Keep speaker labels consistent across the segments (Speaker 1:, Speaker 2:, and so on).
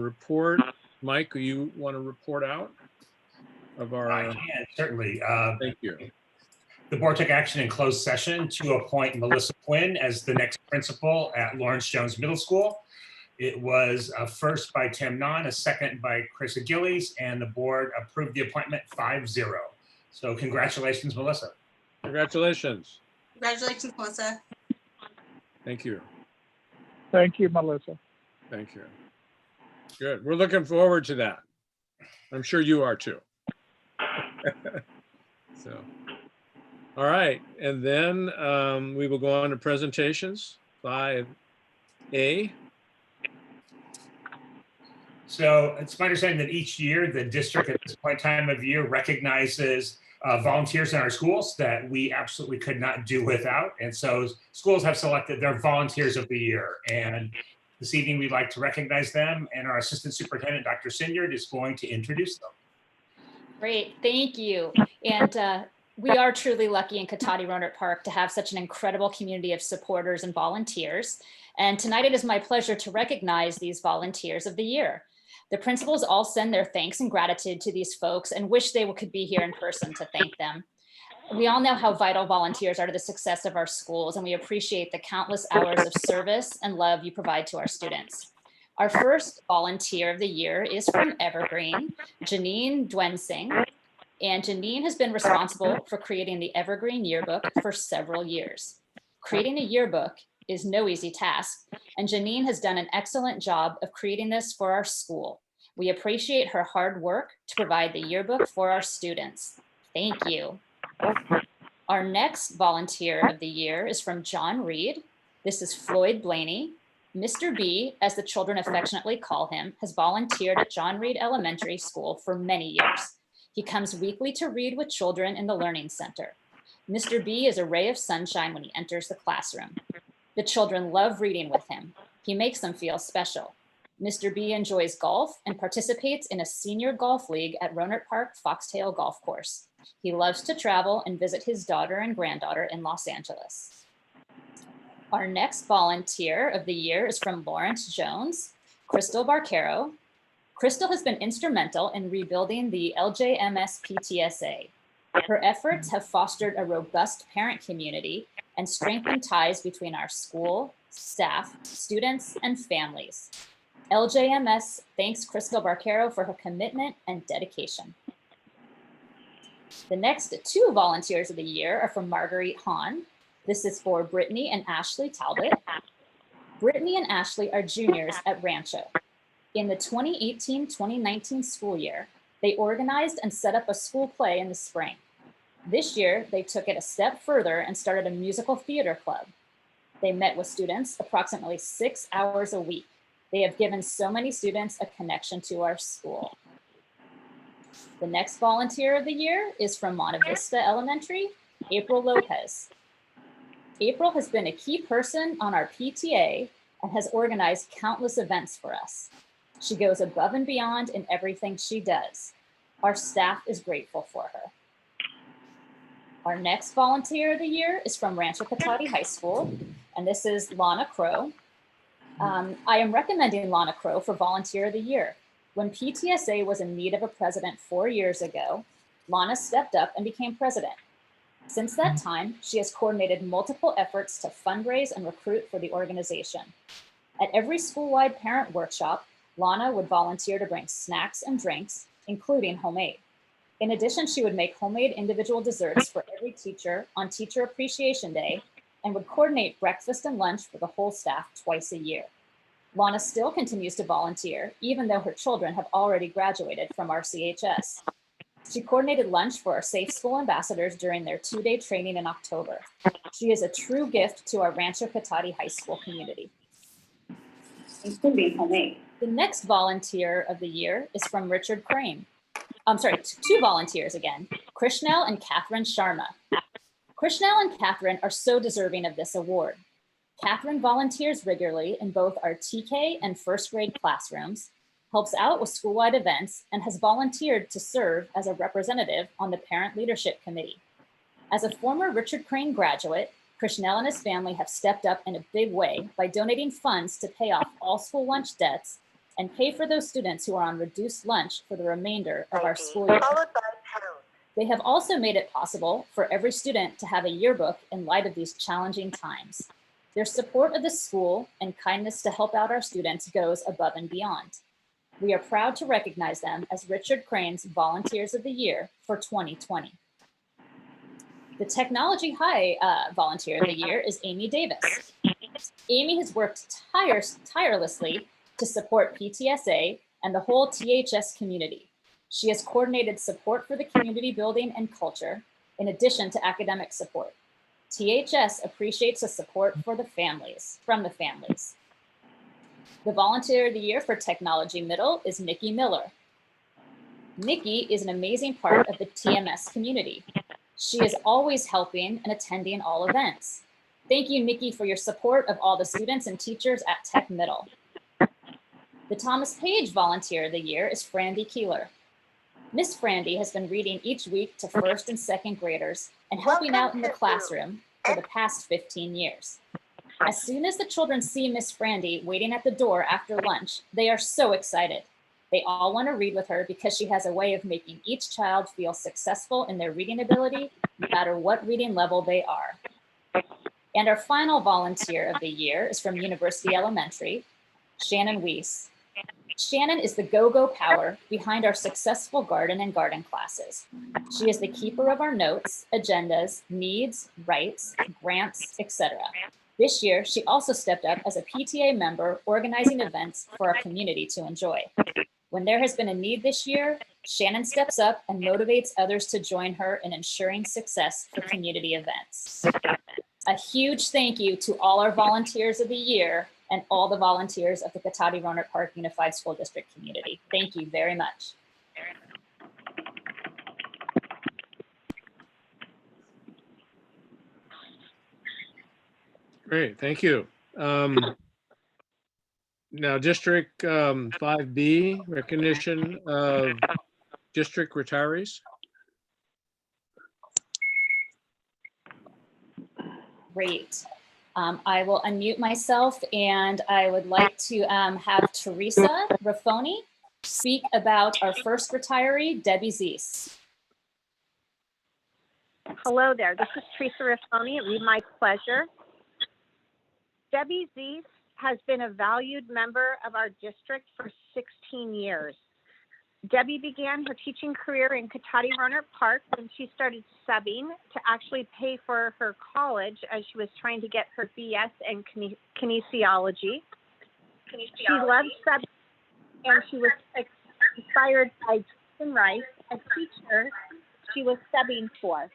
Speaker 1: report. Mike, you want to report out of our?
Speaker 2: I can, certainly.
Speaker 1: Thank you.
Speaker 2: The board took action in closed session to appoint Melissa Quinn as the next principal at Lawrence Jones Middle School. It was a first by Tim Nahn, a second by Chris Gillies, and the board approved the appointment 5-0. So congratulations, Melissa.
Speaker 1: Congratulations.
Speaker 3: Congratulations, Melissa.
Speaker 1: Thank you.
Speaker 4: Thank you, Melissa.
Speaker 1: Thank you. Good. We're looking forward to that. I'm sure you are too. So, all right. And then we will go on to presentations. 5A.
Speaker 2: So it's my understanding that each year the district at this point in time of year recognizes volunteers in our schools that we absolutely could not do without. And so schools have selected their volunteers of the year. And this evening we'd like to recognize them, and our assistant superintendent, Dr. Sinyard, is going to introduce them.
Speaker 5: Great, thank you. And we are truly lucky in Cotati-Rohnert Park to have such an incredible community of supporters and volunteers. And tonight it is my pleasure to recognize these volunteers of the year. The principals all send their thanks and gratitude to these folks and wish they could be here in person to thank them. We all know how vital volunteers are to the success of our schools, and we appreciate the countless hours of service and love you provide to our students. Our first volunteer of the year is from Evergreen, Janine Dwensing. And Janine has been responsible for creating the Evergreen yearbook for several years. Creating a yearbook is no easy task, and Janine has done an excellent job of creating this for our school. We appreciate her hard work to provide the yearbook for our students. Thank you. Our next volunteer of the year is from John Reed. This is Floyd Blaney. Mr. B, as the children affectionately call him, has volunteered at John Reed Elementary School for many years. He comes weekly to read with children in the Learning Center. Mr. B is a ray of sunshine when he enters the classroom. The children love reading with him. He makes them feel special. Mr. B enjoys golf and participates in a senior golf league at Rohnert Park Foxtail Golf Course. He loves to travel and visit his daughter and granddaughter in Los Angeles. Our next volunteer of the year is from Lawrence Jones, Crystal Barquero. Crystal has been instrumental in rebuilding the LJMS PTSA. Her efforts have fostered a robust parent community and strengthened ties between our school, staff, students, and families. LJMS thanks Crystal Barquero for her commitment and dedication. The next two volunteers of the year are from Marguerite Hahn. This is for Brittany and Ashley Talbot. Brittany and Ashley are juniors at Rancho. In the 2018-2019 school year, they organized and set up a school play in the spring. This year, they took it a step further and started a musical theater club. They met with students approximately 6 hours a week. They have given so many students a connection to our school. The next volunteer of the year is from Monte Vista Elementary, April Lopez. April has been a key person on our PTA and has organized countless events for us. She goes above and beyond in everything she does. Our staff is grateful for her. Our next volunteer of the year is from Rancho Cotati High School, and this is Lana Crow. I am recommending Lana Crow for Volunteer of the Year. When PTSA was in need of a president 4 years ago, Lana stepped up and became president. Since that time, she has coordinated multiple efforts to fundraise and recruit for the organization. At every school-wide parent workshop, Lana would volunteer to bring snacks and drinks, including homemade. In addition, she would make homemade individual desserts for every teacher on Teacher Appreciation Day and would coordinate breakfast and lunch for the whole staff twice a year. Lana still continues to volunteer, even though her children have already graduated from RCHS. She coordinated lunch for our Safe School ambassadors during their 2-day training in October. She is a true gift to our Rancho Cotati High School community, including homemade. The next volunteer of the year is from Richard Crane. Two volunteers again, Krishnell and Catherine Sharma. Krishnell and Catherine are so deserving of this award. Catherine volunteers regularly in both our TK and first grade classrooms, helps out with school-wide events, and has volunteered to serve as a representative on the Parent Leadership Committee. As a former Richard Crane graduate, Krishnell and his family have stepped up in a big way by donating funds to pay off all school lunch debts and pay for those students who are on reduced lunch for the remainder of our school year. They have also made it possible for every student to have a yearbook in light of these challenging times. Their support of the school and kindness to help out our students goes above and beyond. We are proud to recognize them as Richard Crane's Volunteers of the Year for 2020. The Technology High Volunteer of the Year is Amy Davis. Amy has worked tirelessly to support PTSA and the whole THS community. She has coordinated support for the community building and culture, in addition to academic support. THS appreciates the support from the families. The Volunteer of the Year for Technology Middle is Nikki Miller. Nikki is an amazing part of the TMS community. She is always helping and attending all events. Thank you, Nikki, for your support of all the students and teachers at Tech Middle. The Thomas Page Volunteer of the Year is Frandy Keeler. Miss Frandy has been reading each week to first and second graders and helping out in the classroom for the past 15 years. As soon as the children see Miss Frandy waiting at the door after lunch, they are so excited. They all want to read with her because she has a way of making each child feel successful in their reading ability, no matter what reading level they are. And our final Volunteer of the Year is from University Elementary, Shannon Weiss. Shannon is the go-go power behind our successful garden and garden classes. She is the keeper of our notes, agendas, needs, rights, grants, etc. This year, she also stepped up as a PTA member, organizing events for our community to enjoy. When there has been a need this year, Shannon steps up and motivates others to join her in ensuring success for community events. A huge thank you to all our Volunteers of the Year and all the volunteers of the Cotati-Rohnert Park Unified School District community. Thank you very much.
Speaker 1: Great, thank you. Now, District 5B, recognition of district retirees.
Speaker 5: Great. I will unmute myself, and I would like to have Teresa Raffoni speak about our first retiree, Debbie Zeese.
Speaker 3: Hello there, this is Teresa Raffoni. It would be my pleasure. Debbie Zeese has been a valued member of our district for 16 years. Debbie began her teaching career in Cotati-Rohnert Park when she started subbing to actually pay for her college as she was trying to get her BS in kinesiology. She loved subbing, and she was inspired by Jason Rice, a teacher she was subbing for.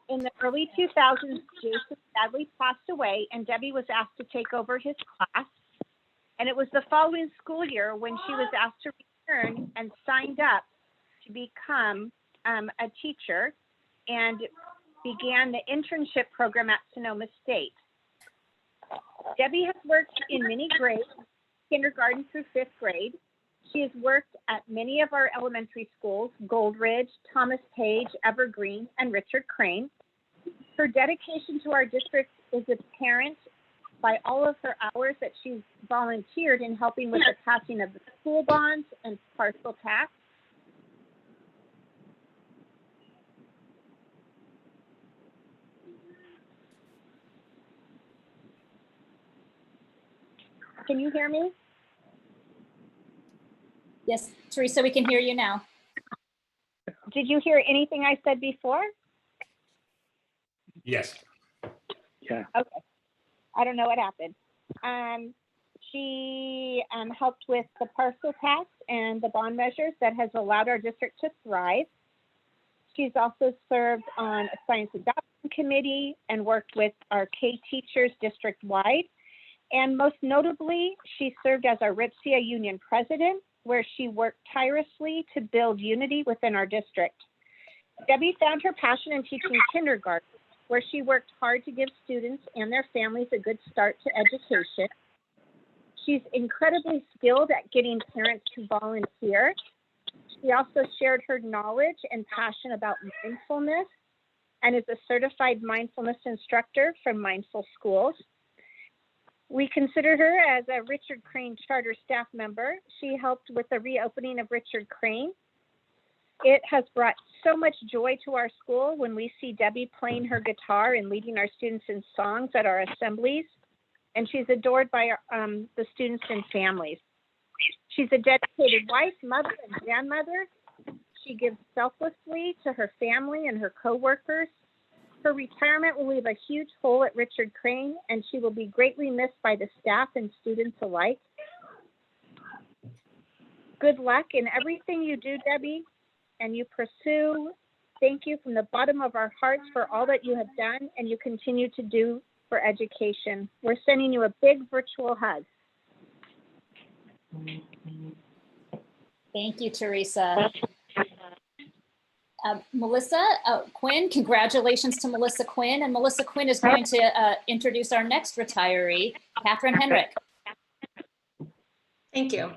Speaker 3: In the early 2000s, Jason sadly passed away, and Debbie was asked to take over his class. And it was the following school year when she was asked to return and signed up to become a teacher and began the internship program at Sonoma State. Debbie has worked in many grades, kindergarten through 5th grade. She has worked at many of our elementary schools, Gold Ridge, Thomas Page, Evergreen, and Richard Crane. Her dedication to our district is apparent by all of her hours that she's volunteered in helping with the passing of the school bonds and parcel tax. Can you hear me?
Speaker 5: Yes, Teresa, we can hear you now.
Speaker 3: Did you hear anything I said before?
Speaker 2: Yes.
Speaker 4: Yeah.
Speaker 3: Okay. I don't know what happened. She helped with the parcel tax and the bond measures that has allowed our district to thrive. She's also served on a science adoption committee and worked with our K teachers district-wide. And most notably, she served as our RIPSIA union president, where she worked tirelessly to build unity within our district. Debbie found her passion in teaching kindergarten, where she worked hard to give students and their families a good start to education. She's incredibly skilled at getting parents to volunteer. She also shared her knowledge and passion about mindfulness and is a certified mindfulness instructor from Mindful Schools. We consider her as a Richard Crane Charter staff member. She helped with the reopening of Richard Crane. It has brought so much joy to our school when we see Debbie playing her guitar and leading our students in songs at our assemblies. And she's adored by the students and families. She's a dedicated wife, mother, and grandmother. She gives selflessly to her family and her coworkers. Her retirement will leave a huge hole at Richard Crane, and she will be greatly missed by the staff and students alike. Good luck in everything you do, Debbie, and you pursue. Thank you from the bottom of our hearts for all that you have done and you continue to do for education. We're sending you a big virtual hug.
Speaker 5: Thank you, Teresa. Melissa Quinn, congratulations to Melissa Quinn. And Melissa Quinn is going to introduce our next retiree, Catherine Henrik.
Speaker 6: Thank you.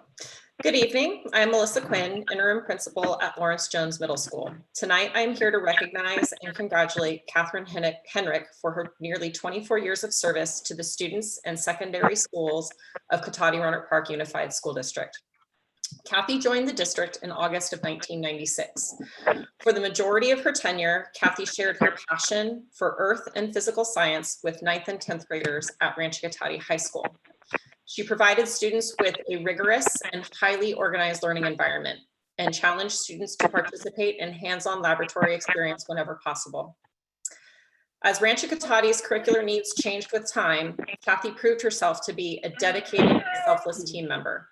Speaker 6: Good evening. I'm Melissa Quinn, interim principal at Lawrence Jones Middle School. Tonight, I'm here to recognize and congratulate Catherine Henrik for her nearly 24 years of service to the students and secondary schools of Cotati-Rohnert Park Unified School District. Kathy joined the district in August of 1996. For the majority of her tenure, Kathy shared her passion for earth and physical science with 9th and 10th graders at Rancho Cotati High School. She provided students with a rigorous and highly organized learning environment and challenged students to participate in hands-on laboratory experience whenever possible. As Rancho Cotati's curricular needs changed with time, Kathy proved herself to be a dedicated, selfless team member.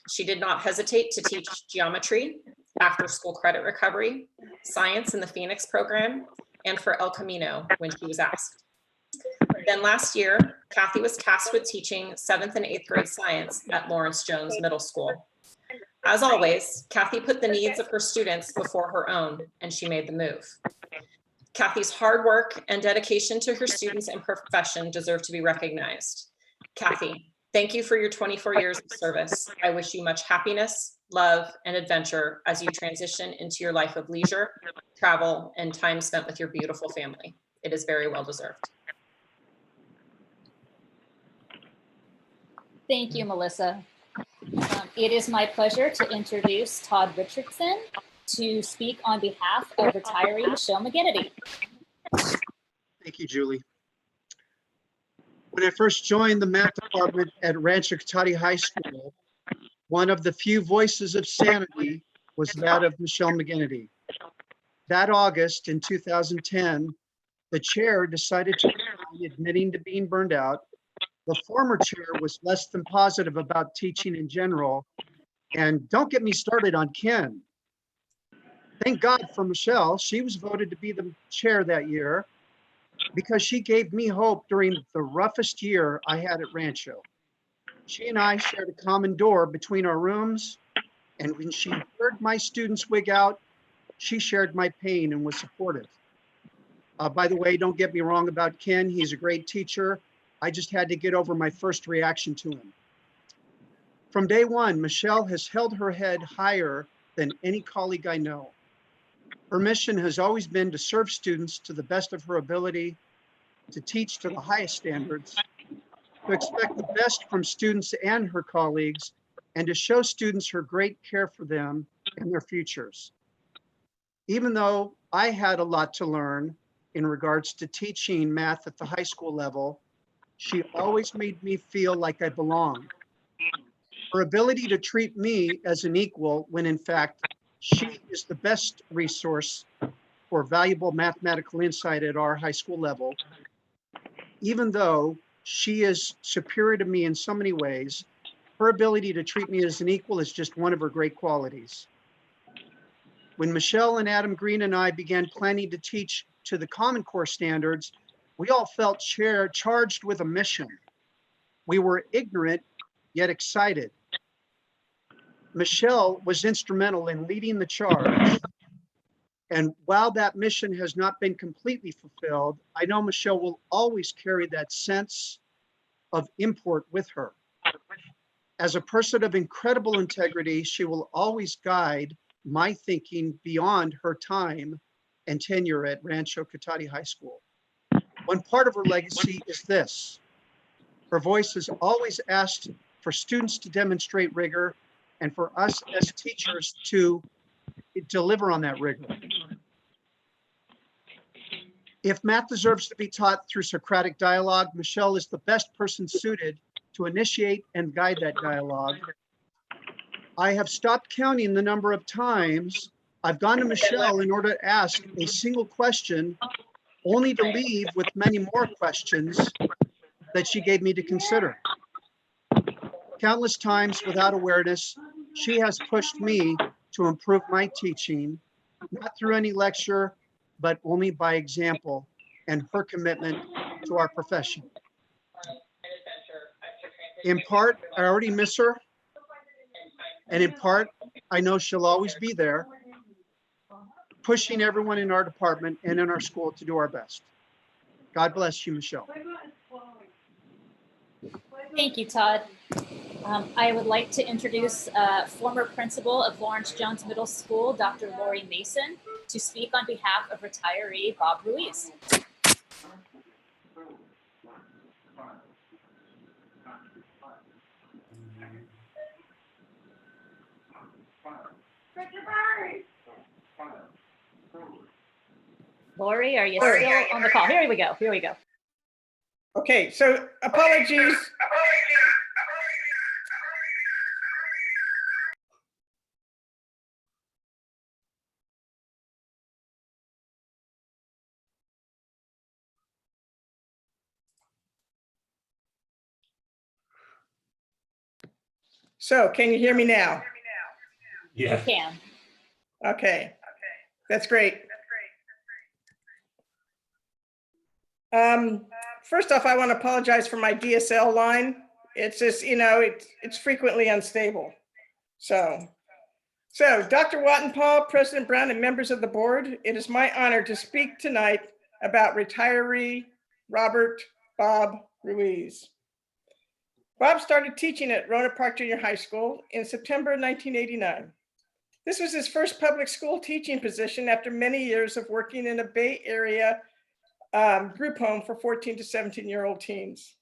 Speaker 6: She did not hesitate to teach geometry, after-school credit recovery, science in the Phoenix program, and for El Camino when she was asked. Then last year, Kathy was tasked with teaching 7th and 8th grade science at Lawrence Jones Middle School. As always, Kathy put the needs of her students before her own, and she made the move. Kathy's hard work and dedication to her students and profession deserve to be recognized. Kathy, thank you for your 24 years of service. I wish you much happiness, love, and adventure as you transition into your life of leisure, travel, and time spent with your beautiful family. It is very well deserved.
Speaker 5: Thank you, Melissa. It is my pleasure to introduce Todd Richardson to speak on behalf of retiree Michelle McGinnity.
Speaker 7: Thank you, Julie. When I first joined the math department at Rancho Cotati High School, one of the few voices of sanity was that of Michelle McGinnity. That August in 2010, the chair decided to resign, admitting to being burned out. The former chair was less than positive about teaching in general. And don't get me started on Ken. Thank God for Michelle. She was voted to be the chair that year because she gave me hope during the roughest year I had at Rancho. She and I shared a common door between our rooms, and when she heard my students wig out, she shared my pain and was supportive. By the way, don't get me wrong about Ken. He's a great teacher. I just had to get over my first reaction to him. From day one, Michelle has held her head higher than any colleague I know. Her mission has always been to serve students to the best of her ability, to teach to the highest standards, to expect the best from students and her colleagues, and to show students her great care for them and their futures. Even though I had a lot to learn in regards to teaching math at the high school level, she always made me feel like I belonged. Her ability to treat me as an equal when in fact she is the best resource for valuable mathematical insight at our high school level. Even though she is superior to me in so many ways, her ability to treat me as an equal is just one of her great qualities. When Michelle and Adam Green and I began planning to teach to the Common Core standards, we all felt charged with a mission. We were ignorant, yet excited. Michelle was instrumental in leading the charge. And while that mission has not been completely fulfilled, I know Michelle will always carry that sense of import with her. As a person of incredible integrity, she will always guide my thinking beyond her time and tenure at Rancho Cotati High School. One part of her legacy is this: Her voice has always asked for students to demonstrate rigor and for us as teachers to deliver on that rigor. If math deserves to be taught through Socratic dialogue, Michelle is the best person suited to initiate and guide that dialogue. I have stopped counting the number of times I've gone to Michelle in order to ask a single question, only to leave with many more questions that she gave me to consider. Countless times without awareness, she has pushed me to improve my teaching, not through any lecture, but only by example and her commitment to our profession. In part, I already miss her. And in part, I know she'll always be there, pushing everyone in our department and in our school to do our best. God bless you, Michelle.
Speaker 5: Thank you, Todd. I would like to introduce former principal of Lawrence Jones Middle School, Dr. Lori Mason, to speak on behalf of retiree Bob Ruiz. Lori, are you still on the call? Here we go. Here we go.
Speaker 8: Okay, so apologies. So can you hear me now?
Speaker 2: Yeah.
Speaker 5: You can.
Speaker 8: Okay, that's great. First off, I want to apologize for my DSL line. It's just, it's frequently unstable. So Dr. Wattenpaw, President Brown, and members of the board, it is my honor to speak tonight about retiree Robert Bob Ruiz. Bob started teaching at Rohnert Park Junior High School in September 1989. This was his first public school teaching position after many years of working in a Bay Area group home for 14 to 17-year-old teens.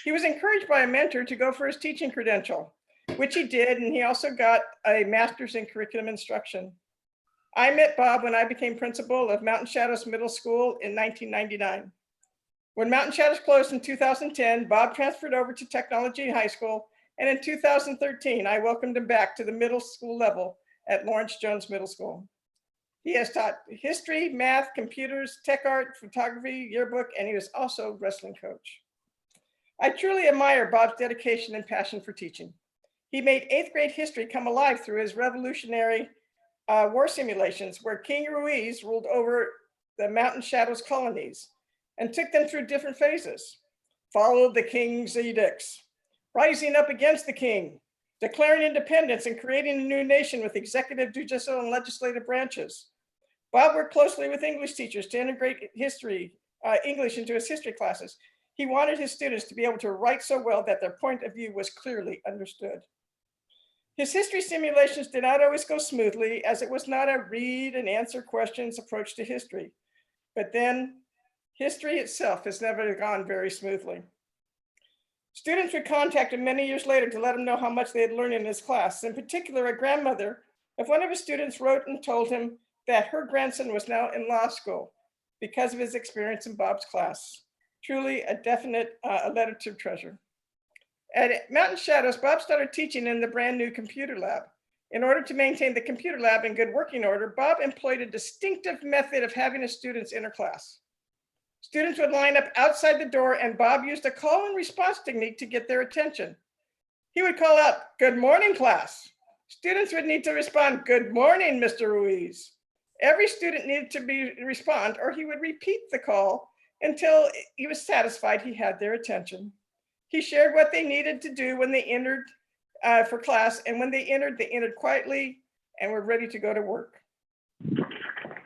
Speaker 8: He was encouraged by a mentor to go for his teaching credential, which he did, and he also got a master's in curriculum instruction. I met Bob when I became principal of Mountain Shadows Middle School in 1999. When Mountain Shadows closed in 2010, Bob transferred over to Technology High School, and in 2013, I welcomed him back to the middle school level at Lawrence Jones Middle School. He has taught history, math, computers, tech art, photography, yearbook, and he was also a wrestling coach. I truly admire Bob's dedication and passion for teaching. He made 8th grade history come alive through his revolutionary war simulations where King Ruiz ruled over the Mountain Shadows colonies and took them through different phases. Followed the king's edicts, rising up against the king, declaring independence and creating a new nation with executive, judicial, and legislative branches. Bob worked closely with English teachers to integrate English into his history classes. He wanted his students to be able to write so well that their point of view was clearly understood. His history simulations did not always go smoothly, as it was not a read and answer questions approach to history. But then history itself has never gone very smoothly. Students would contact him many years later to let him know how much they had learned in his class. In particular, a grandmother of one of his students wrote and told him that her grandson was now in law school because of his experience in Bob's class. Truly a definite letter to treasure. At Mountain Shadows, Bob started teaching in the brand new computer lab. In order to maintain the computer lab in good working order, Bob employed a distinctive method of having his students enter class. Students would line up outside the door and Bob used a call and response technique to get their attention. He would call out, "Good morning, class." Students would need to respond, "Good morning, Mr. Ruiz." Every student needed to respond or he would repeat the call until he was satisfied he had their attention. He shared what they needed to do when they entered for class, and when they entered quietly and were ready to go to work.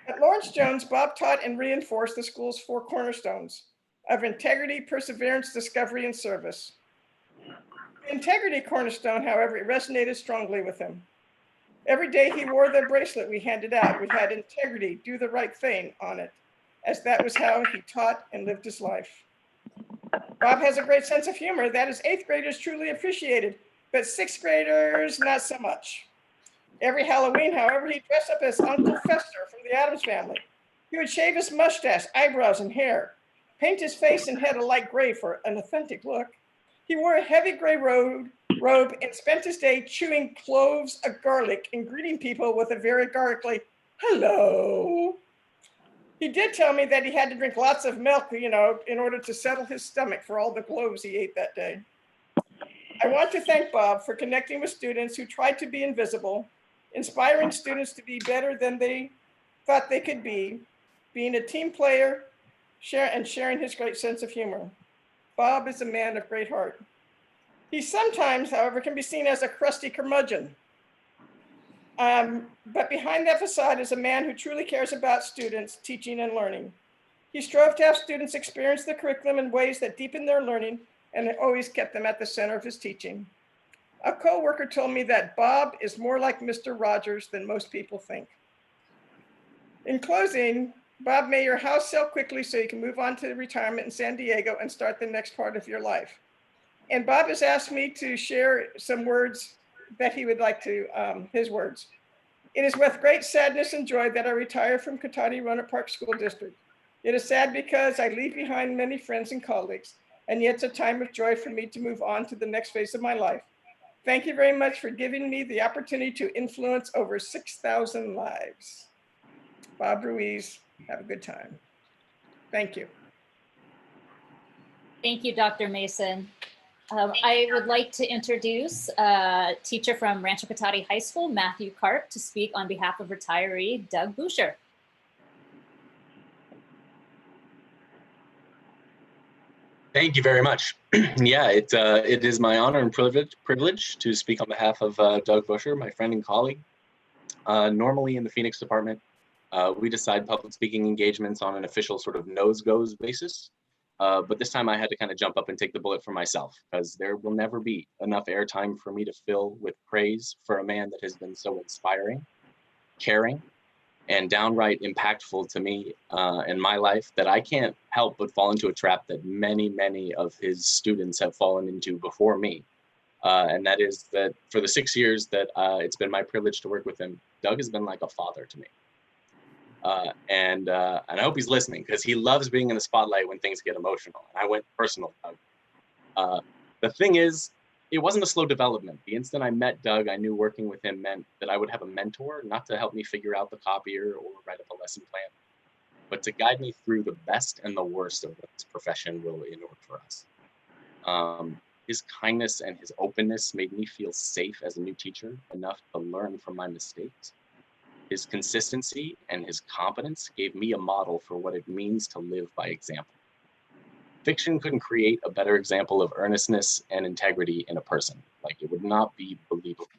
Speaker 8: At Lawrence Jones, Bob taught and reinforced the school's 4 cornerstones of integrity, perseverance, discovery, and service. The integrity cornerstone, however, it resonated strongly with him. Every day he wore the bracelet we handed out. We had integrity, do the right thing on it, as that was how he taught and lived his life. Bob has a great sense of humor that his 8th graders truly appreciated, but 6th graders, not so much. Every Halloween, however, he'd dress up as Uncle Fester from the Addams Family. He would shave his mustache, eyebrows, and hair, paint his face and head a light gray for an authentic look. He wore a heavy gray robe and spent his day chewing cloves of garlic and greeting people with a very garlicky hello. He did tell me that he had to drink lots of milk, in order to settle his stomach for all the cloves he ate that day. I want to thank Bob for connecting with students who tried to be invisible, inspiring students to be better than they thought they could be, being a team player, sharing his great sense of humor. Bob is a man of great heart. He sometimes, however, can be seen as a crusty curmudgeon. But behind that facade is a man who truly cares about students, teaching and learning. He strove to have students experience the curriculum in ways that deepen their learning and always kept them at the center of his teaching. A co-worker told me that Bob is more like Mr. Rogers than most people think. In closing, Bob, may your house sell quickly so you can move on to retirement in San Diego and start the next part of your life. And Bob has asked me to share some words that he would like to, his words. It is with great sadness and joy that I retire from Cotati Roanoke Park School District. It is sad because I leave behind many friends and colleagues, and yet it's a time of joy for me to move on to the next phase of my life. Thank you very much for giving me the opportunity to influence over 6,000 lives. Bob Ruiz, have a good time. Thank you.
Speaker 5: Thank you, Dr. Mason. I would like to introduce a teacher from Rancho Cotati High School, Matthew Karp, to speak on behalf of retiree Doug Boucher.
Speaker 9: Thank you very much. Yeah, it is my honor and privilege to speak on behalf of Doug Boucher, my friend and colleague. Normally in the Phoenix department, we decide public speaking engagements on an official sort of nose-goes basis. But this time I had to kind of jump up and take the bullet for myself, because there will never be enough airtime for me to fill with praise for a man that has been so inspiring, caring, and downright impactful to me in my life that I can't help but fall into a trap that many, many of his students have fallen into before me. And that is that for the 6 years that it's been my privilege to work with him, Doug has been like a father to me. And I hope he's listening, because he loves being in the spotlight when things get emotional. And I went personal, Doug. The thing is, it wasn't a slow development. The instant I met Doug, I knew working with him meant that I would have a mentor, not to help me figure out the copier or write up a lesson plan, but to guide me through the best and the worst of what this profession will in order for us. His kindness and his openness made me feel safe as a new teacher, enough to learn from my mistakes. His consistency and his competence gave me a model for what it means to live by example. Fiction couldn't create a better example of earnestness and integrity in a person. Like, it would not be believable.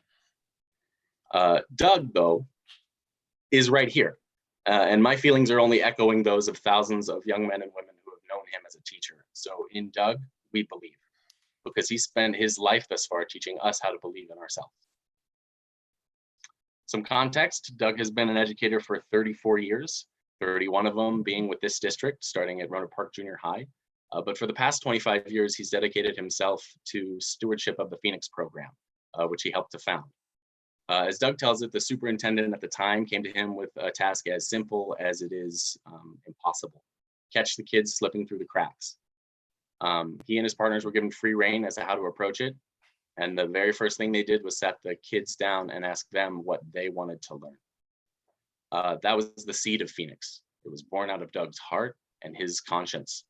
Speaker 9: Doug, though, is right here. And my feelings are only echoing those of thousands of young men and women who have known him as a teacher. So in Doug, we believe, because he spent his life thus far teaching us how to believe in ourselves. Some context, Doug has been an educator for 34 years, 31 of them being with this district, starting at Roanoke Park Junior High. But for the past 25 years, he's dedicated himself to stewardship of the Phoenix program, which he helped to found. As Doug tells it, the superintendent at the time came to him with a task as simple as it is impossible: catch the kids slipping through the cracks. He and his partners were given free rein as to how to approach it. And the very first thing they did was set the kids down and ask them what they wanted to learn. That was the seed of Phoenix. It was born out of Doug's heart and his conscience.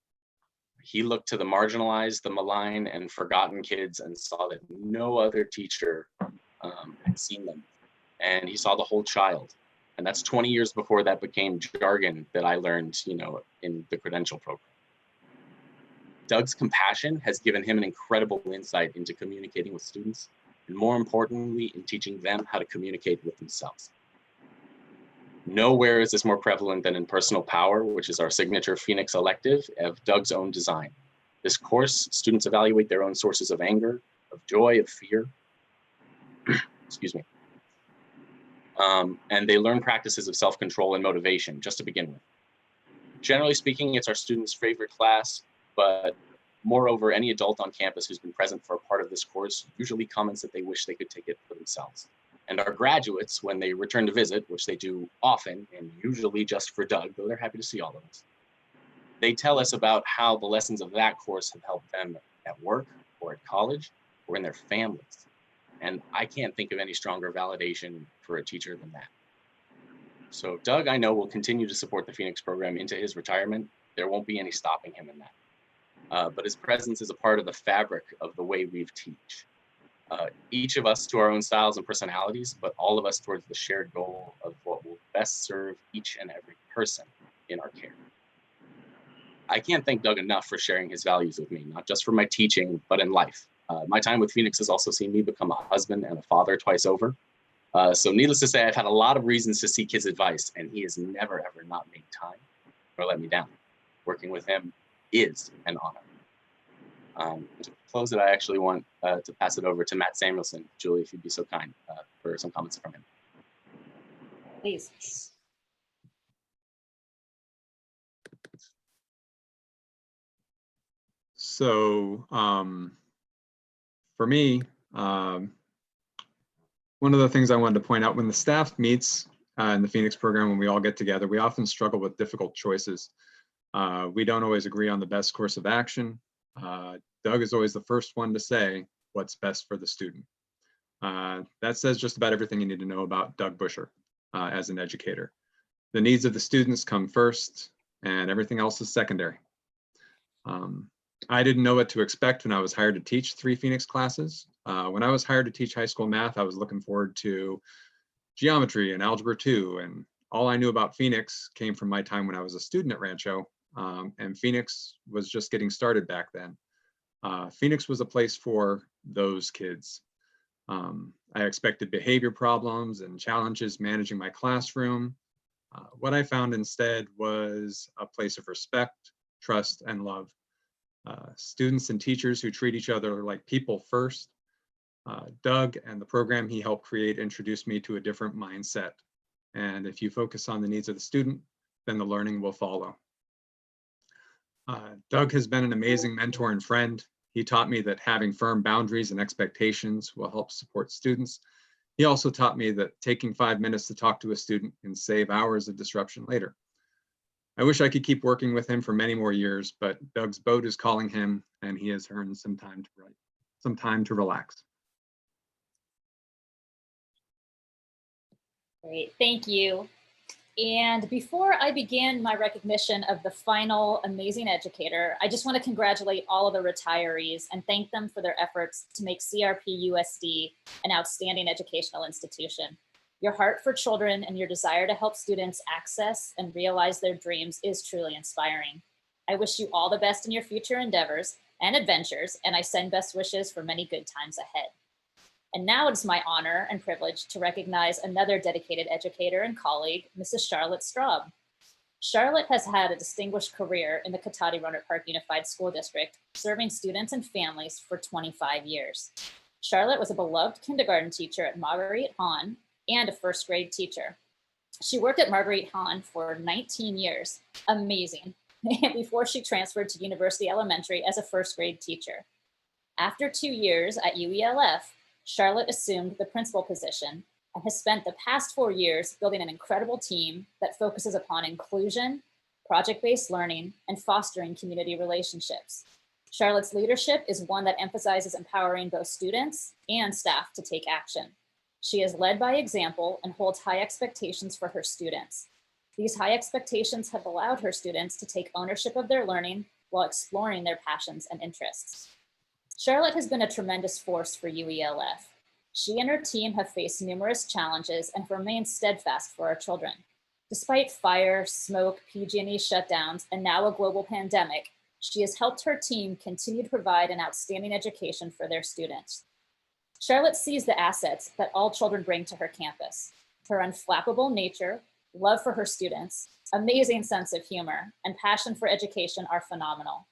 Speaker 9: He looked to the marginalized, the maligned, and forgotten kids and saw that no other teacher had seen them. And he saw the whole child. And that's 20 years before that became jargon that I learned, in the credential program. Doug's compassion has given him an incredible insight into communicating with students, and more importantly, in teaching them how to communicate with themselves. Nowhere is this more prevalent than in Personal Power, which is our signature Phoenix elective of Doug's own design. This course, students evaluate their own sources of anger, of joy, of fear. Excuse me. And they learn practices of self-control and motivation, just to begin with. Generally speaking, it's our students' favorite class, but Moreover, any adult on campus who's been present for a part of this course usually comments that they wish they could take it for themselves. And our graduates, when they return to visit, which they do often and usually just for Doug, though they're happy to see all of us, they tell us about how the lessons of that course have helped them at work or at college or in their families. And I can't think of any stronger validation for a teacher than that. So Doug, I know, will continue to support the Phoenix program into his retirement. There won't be any stopping him in that. But his presence is a part of the fabric of the way we teach. Each of us to our own styles and personalities, but all of us towards the shared goal of what will best serve each and every person in our care. I can't thank Doug enough for sharing his values with me, not just for my teaching, but in life. My time with Phoenix has also seen me become a husband and a father twice over. So needless to say, I've had a lot of reasons to seek his advice, and he has never, ever not made time or let me down. Working with him is an honor. To close it, I actually want to pass it over to Matt Samuelson. Julie, if you'd be so kind, for some comments from him.
Speaker 5: Please.
Speaker 10: So for me, one of the things I wanted to point out, when the staff meets in the Phoenix program, when we all get together, we often struggle with difficult choices. We don't always agree on the best course of action. Doug is always the first one to say what's best for the student. That says just about everything you need to know about Doug Busher as an educator. The needs of the students come first, and everything else is secondary. I didn't know what to expect when I was hired to teach 3 Phoenix classes. When I was hired to teach high school math, I was looking forward to geometry and algebra 2, and all I knew about Phoenix came from my time when I was a student at Rancho, and Phoenix was just getting started back then. Phoenix was a place for those kids. I expected behavior problems and challenges managing my classroom. What I found instead was a place of respect, trust, and love. Students and teachers who treat each other like people first. Doug and the program he helped create introduced me to a different mindset. And if you focus on the needs of the student, then the learning will follow. Doug has been an amazing mentor and friend. He taught me that having firm boundaries and expectations will help support students. He also taught me that taking 5 minutes to talk to a student can save hours of disruption later. I wish I could keep working with him for many more years, but Doug's boat is calling him, and he has earned some time to relax.
Speaker 5: Great, thank you. And before I begin my recognition of the final amazing educator, I just want to congratulate all of the retirees and thank them for their efforts to make CRP USD an outstanding educational institution. Your heart for children and your desire to help students access and realize their dreams is truly inspiring. I wish you all the best in your future endeavors and adventures, and I send best wishes for many good times ahead. And now it's my honor and privilege to recognize another dedicated educator and colleague, Mrs. Charlotte Straub. Charlotte has had a distinguished career in the Cotati-Rohnert Park Unified School District, serving students and families for 25 years. Charlotte was a beloved kindergarten teacher at Marguerite Hahn and a first grade teacher. She worked at Marguerite Hahn for 19 years, amazing, before she transferred to University Elementary as a first grade teacher. After 2 years at UELF, Charlotte assumed the principal position and has spent the past 4 years building an incredible team that focuses upon inclusion, project-based learning, and fostering community relationships. Charlotte's leadership is one that emphasizes empowering both students and staff to take action. She is led by example and holds high expectations for her students. These high expectations have allowed her students to take ownership of their learning while exploring their passions and interests. Charlotte has been a tremendous force for UELF. She and her team have faced numerous challenges and have remained steadfast for our children. Despite fire, smoke, PG&E shutdowns, and now a global pandemic, she has helped her team continue to provide an outstanding education for their students. Charlotte sees the assets that all children bring to her campus. Her unflappable nature, love for her students, amazing sense of humor, and passion for education are phenomenal.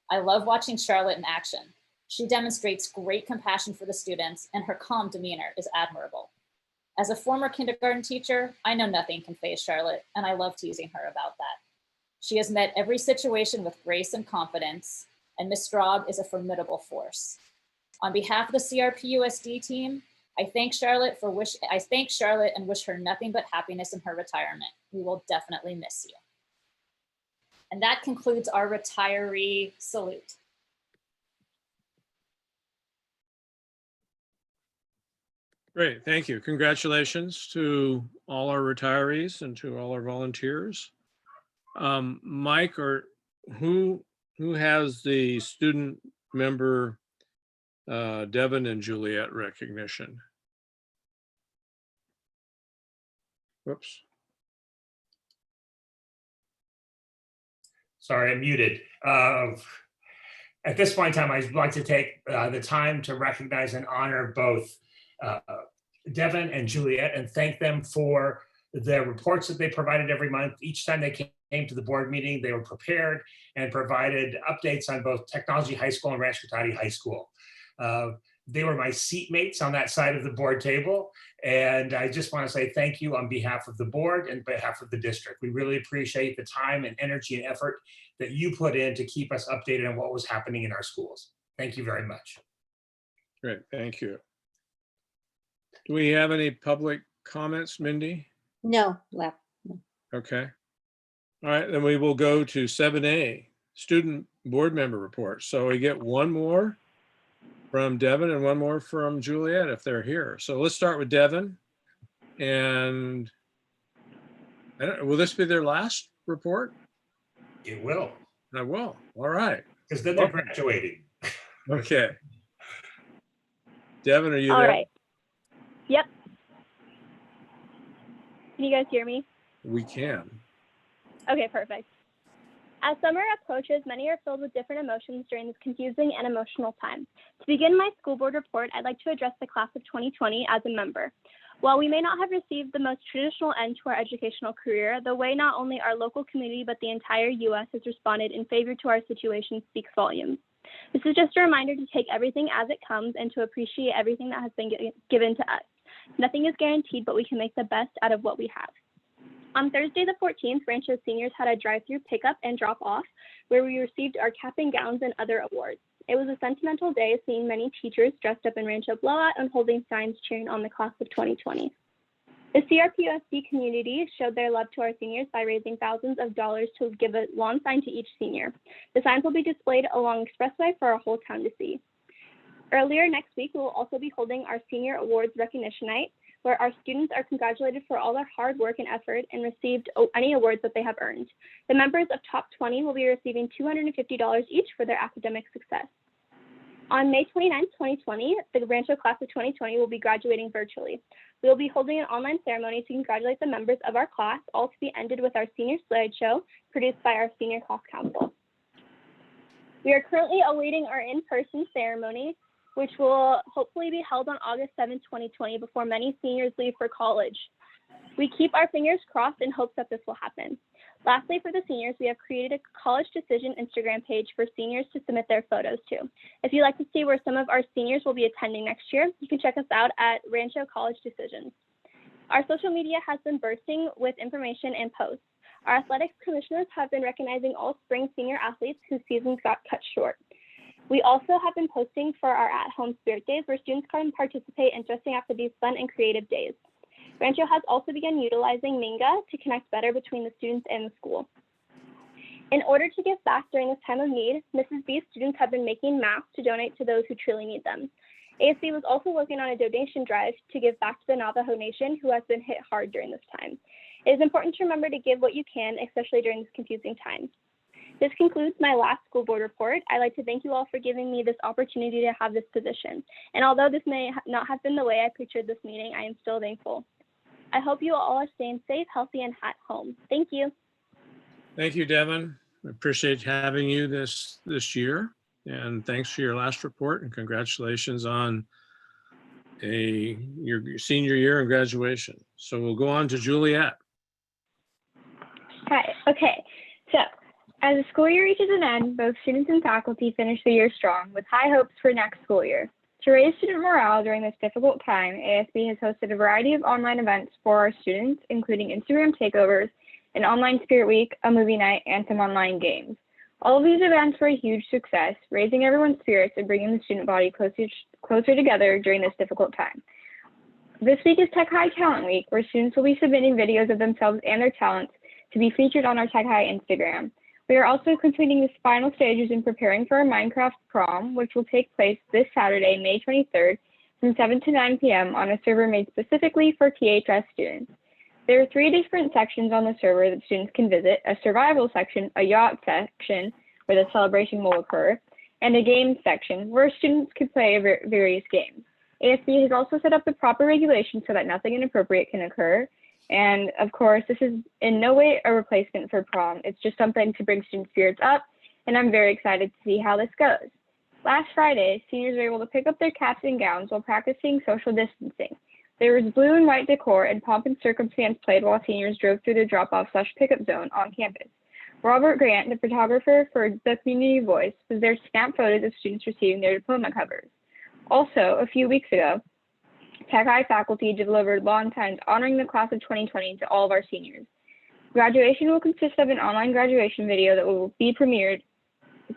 Speaker 5: I love watching Charlotte in action. She demonstrates great compassion for the students, and her calm demeanor is admirable. As a former kindergarten teacher, I know nothing can faze Charlotte, and I love teasing her about that. She has met every situation with grace and confidence, and Ms. Straub is a formidable force. On behalf of the CRPUSD team, I thank Charlotte and wish her nothing but happiness in her retirement. We will definitely miss you. And that concludes our retiree salute.
Speaker 1: Great, thank you. Congratulations to all our retirees and to all our volunteers. Mike, or who has the student member Devin and Juliet recognition? Whoops.
Speaker 2: Sorry, I'm muted. At this point in time, I'd like to take the time to recognize and honor both Devin and Juliet and thank them for the reports that they provided every month. Each time they came to the board meeting, they were prepared and provided updates on both Technology High School and Rancho Cotati High School. They were my seatmates on that side of the board table. And I just want to say thank you on behalf of the board and behalf of the district. We really appreciate the time and energy and effort that you put in to keep us updated on what was happening in our schools. Thank you very much.
Speaker 1: Great, thank you. Do we have any public comments, Mindy?
Speaker 11: No, left.
Speaker 1: Okay. All right, then we will go to 7A, student board member report. So we get one more from Devin and one more from Juliet if they're here. So let's start with Devin. And will this be their last report?
Speaker 2: It will.
Speaker 1: I will. All right.
Speaker 2: Because then they're graduating.
Speaker 1: Okay. Devin, are you
Speaker 12: All
Speaker 1: there?
Speaker 12: right. Yep. Can you guys hear me?
Speaker 1: We can.
Speaker 12: Okay, perfect. As summer approaches, many are filled with different emotions during this confusing and emotional time. To begin my school board report, I'd like to address the class of 2020 as a member. While we may not have received the most traditional end to our educational career, the way not only our local community but the entire U.S. has responded in favor to our situation speaks volumes. This is just a reminder to take everything as it comes and to appreciate everything that has been given to us. Nothing is guaranteed, but we can make the best out of what we have. On Thursday the 14th, Rancho seniors had a drive-through pickup and drop-off where we received our cap and gowns and other awards. It was a sentimental day, seeing many teachers dressed up in Rancho blowout and holding signs cheering on the class of 2020. The CRPUSD community showed their love to our seniors by raising thousands of dollars to give a lawn sign to each senior. The signs will be displayed along Expressway for our whole town to see. Earlier next week, we will also be holding our Senior Awards Recognition Night, where our students are congratulated for all their hard work and effort and received any awards that they have earned. The members of Top 20 will be receiving $250 each for their academic success. On May 29, 2020, the Rancho class of 2020 will be graduating virtually. We will be holding an online ceremony to congratulate the members of our class, all to be ended with our senior slideshow produced by our senior class council. We are currently awaiting our in-person ceremony, which will hopefully be held on August 7, 2020, before many seniors leave for college. We keep our fingers crossed in hopes that this will happen. Lastly, for the seniors, we have created a College Decision Instagram page for seniors to submit their photos to. If you'd like to see where some of our seniors will be attending next year, you can check us out at Rancho College Decisions. Our social media has been bursting with information and posts. Our athletics commissioners have been recognizing all spring senior athletes whose seasons got cut short. We also have been posting for our at-home spirit days where students can participate in dressing up for these fun and creative days. Rancho has also begun utilizing Minga to connect better between the students and the school. In order to give back during this time of need, Mrs. B's students have been making masks to donate to those who truly need them. ASB was also working on a donation drive to give back to the Navajo Nation, who has been hit hard during this time. It is important to remember to give what you can, especially during this confusing time. This concludes my last school board report. I'd like to thank you all for giving me this opportunity to have this position. And although this may not have been the way I pictured this meeting, I am still thankful. I hope you all are staying safe, healthy, and at home. Thank you.
Speaker 1: Thank you, Devin. I appreciate having you this year. And thanks for your last report and congratulations on your senior year and graduation. So we'll go on to Juliet.
Speaker 13: Hi, okay. So as the school year reaches an end, both students and faculty finish the year strong with high hopes for next school year. To raise student morale during this difficult time, ASB has hosted a variety of online events for our students, including Instagram takeovers, an online spirit week, a movie night, and some online games. All of these events were a huge success, raising everyone's spirits and bringing the student body closer together during this difficult time. This week is Tech High Talent Week, where students will be submitting videos of themselves and their talents to be featured on our Tech High Instagram. We are also completing the final stages in preparing for our Minecraft prom, which will take place this Saturday, May 23rd, from 7 to 9 p.m. on a server made specifically for THS students. There are 3 different sections on the server that students can visit: a survival section, a yacht section where the celebration will occur, and a games section where students can play various games. ASB has also set up the proper regulations so that nothing inappropriate can occur. And of course, this is in no way a replacement for prom. It's just something to bring student spirits up, and I'm very excited to see how this goes. Last Friday, seniors were able to pick up their caps and gowns while practicing social distancing. There was blue and white decor, and pomp and circumstance played while seniors drove through the drop-off/pickup zone on campus. Robert Grant, the photographer for the Community Voice, was there to snap photos of students receiving their diploma covers. Also, a few weeks ago, Tech High faculty delivered lawn signs honoring the class of 2020 to all of our seniors. Graduation will consist of an online graduation video that will be premiered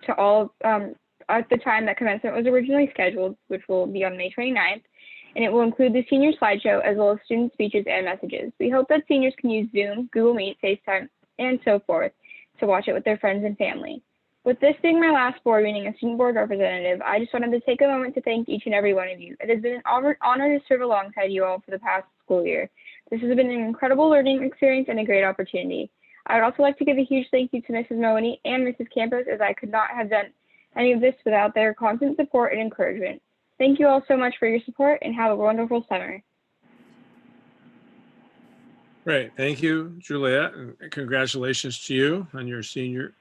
Speaker 13: to all at the time that commencement was originally scheduled, which will be on May 29th, and it will include the senior slideshow as well as student speeches and messages. We hope that seniors can use Zoom, Google Meet, FaceTime, and so forth to watch it with their friends and family. With this being my last board meeting as student board representative, I just wanted to take a moment to thank each and every one of you. It has been an honor to serve alongside you all for the past school year. This has been an incredible learning experience and a great opportunity. I would also like to give a huge thank you to Mrs. Mooney and Mrs. Campos, as I could not have done any of this without their constant support and encouragement. Thank you all so much for your support, and have a wonderful summer.
Speaker 1: Great. Thank you, Juliet, and congratulations to you on your senior.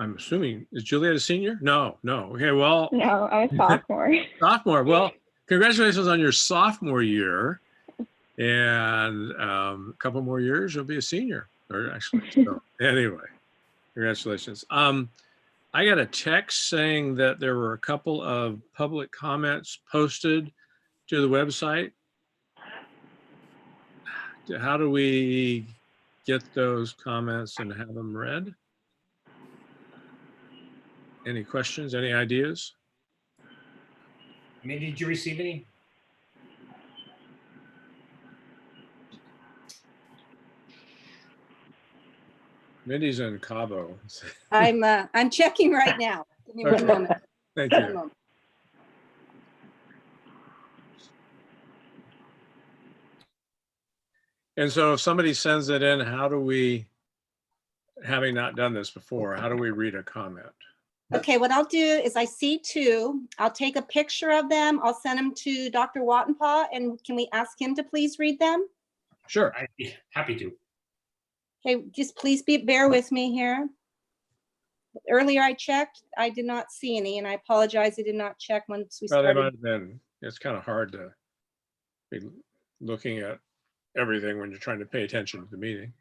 Speaker 1: I'm assuming, is Juliet a senior? No. Okay, well.
Speaker 13: No, I'm a sophomore.
Speaker 1: Sophomore. Well, congratulations on your sophomore year. And a couple more years, you'll be a senior. Or actually, so anyway, congratulations. I got a text saying that there were a couple of public comments posted to the website. How do we get those comments and have them read? Any questions, any ideas?
Speaker 2: I mean, did you receive any?
Speaker 1: Mindy's in Cabo.
Speaker 11: I'm checking right now. Give me one moment.
Speaker 1: Thank you. And so if somebody sends it in, how do we, having not done this before, how do we read a comment?
Speaker 11: Okay, what I'll do is I see 2. I'll take a picture of them. I'll send them to Dr. Wattenpaw, and can we ask him to please read them?
Speaker 1: Sure.
Speaker 2: I'd be happy to.
Speaker 11: Okay, just please bear with me here. Earlier I checked, I did not see any, and I apologize, I did not check once we
Speaker 1: Well, they
Speaker 11: started.
Speaker 1: might have been, it's kind of hard to be looking at everything when you're trying to pay attention to the meeting.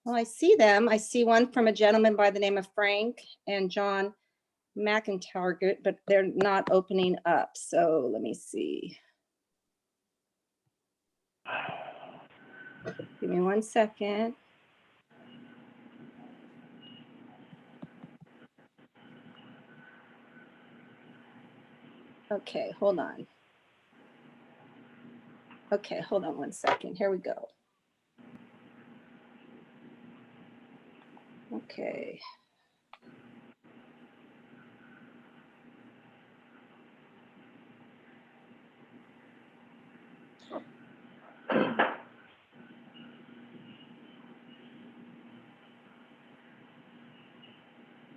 Speaker 11: Well, I see them. I see one from a gentleman by the name of Frank and John McIntyre, but they're not opening up. So let me see. Give me 1 second. Okay, hold on. Okay, hold on 1 second. Here we go. Okay.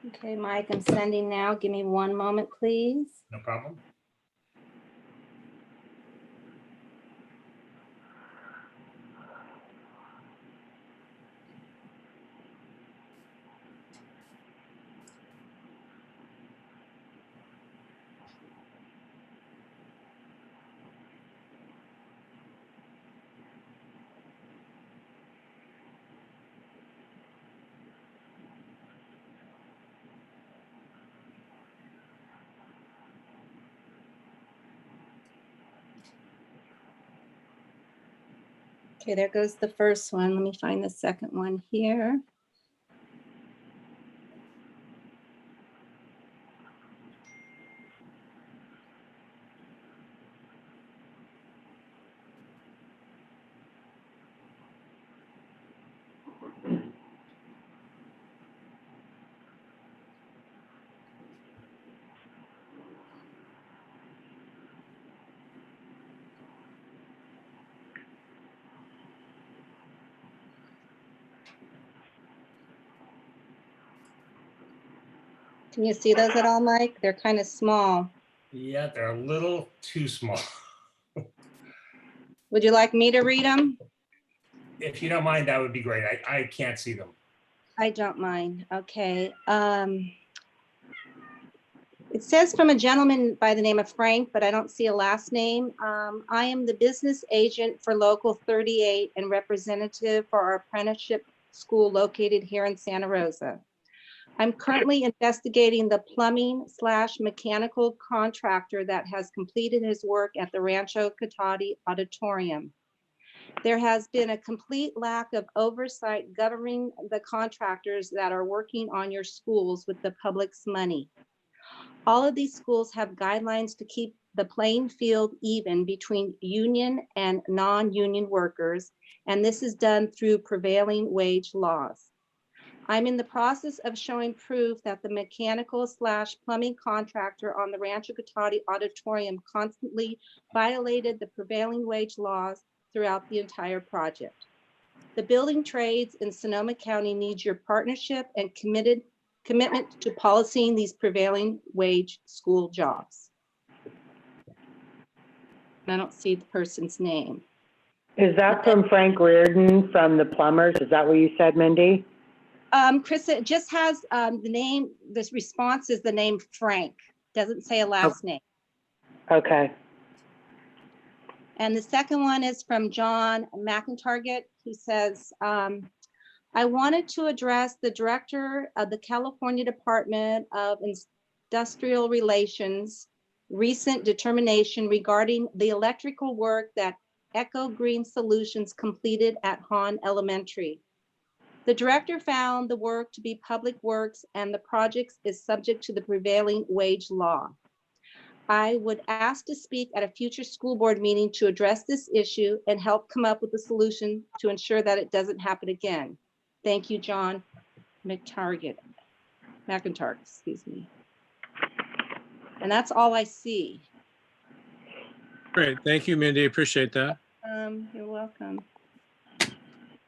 Speaker 11: Okay, Mike, I'm sending now. Give me 1 moment, please.
Speaker 2: No problem.
Speaker 11: Okay, there goes the first one. Let me find the second one here. Can you see those at all, Mike? They're kind of small.
Speaker 2: Yeah, they're a little too small.
Speaker 11: Would you like me to read them?
Speaker 2: If you don't mind, that would be great. I can't see them.
Speaker 11: I don't mind. Okay. It says from a gentleman by the name of Frank, but I don't see a last name. I am the business agent for Local 38 and representative for our apprenticeship school located here in Santa Rosa. I'm currently investigating the plumbing/mechanical contractor that has completed his work at the Rancho Cotati Auditorium. There has been a complete lack of oversight governing the contractors that are working on your schools with the public's money. All of these schools have guidelines to keep the playing field even between union and non-union workers, and this is done through prevailing wage laws. I'm in the process of showing proof that the mechanical/plumbing contractor on the Rancho Cotati Auditorium constantly violated the prevailing wage laws throughout the entire project. The building trades in Sonoma County needs your partnership and commitment to policing these prevailing wage school jobs. I don't see the person's name.
Speaker 14: Is that from Frank Reardon from the plumbers? Is that what you said, Mindy?
Speaker 11: Chris, it just has the name, this response is the name Frank, doesn't say a last name.
Speaker 14: Okay.
Speaker 11: And the second one is from John McIntarget. He says, I wanted to address the director of the California Department of Industrial Relations recent determination regarding the electrical work that Echo Green Solutions completed at Hahn Elementary. The director found the work to be public works and the project is subject to the prevailing wage law. I would ask to speak at a future school board meeting to address this issue and help come up with a solution to ensure that it doesn't happen again. Thank you, John McIntarget, excuse me. And that's all I see.
Speaker 1: Great. Thank you, Mindy. Appreciate that.
Speaker 11: You're welcome.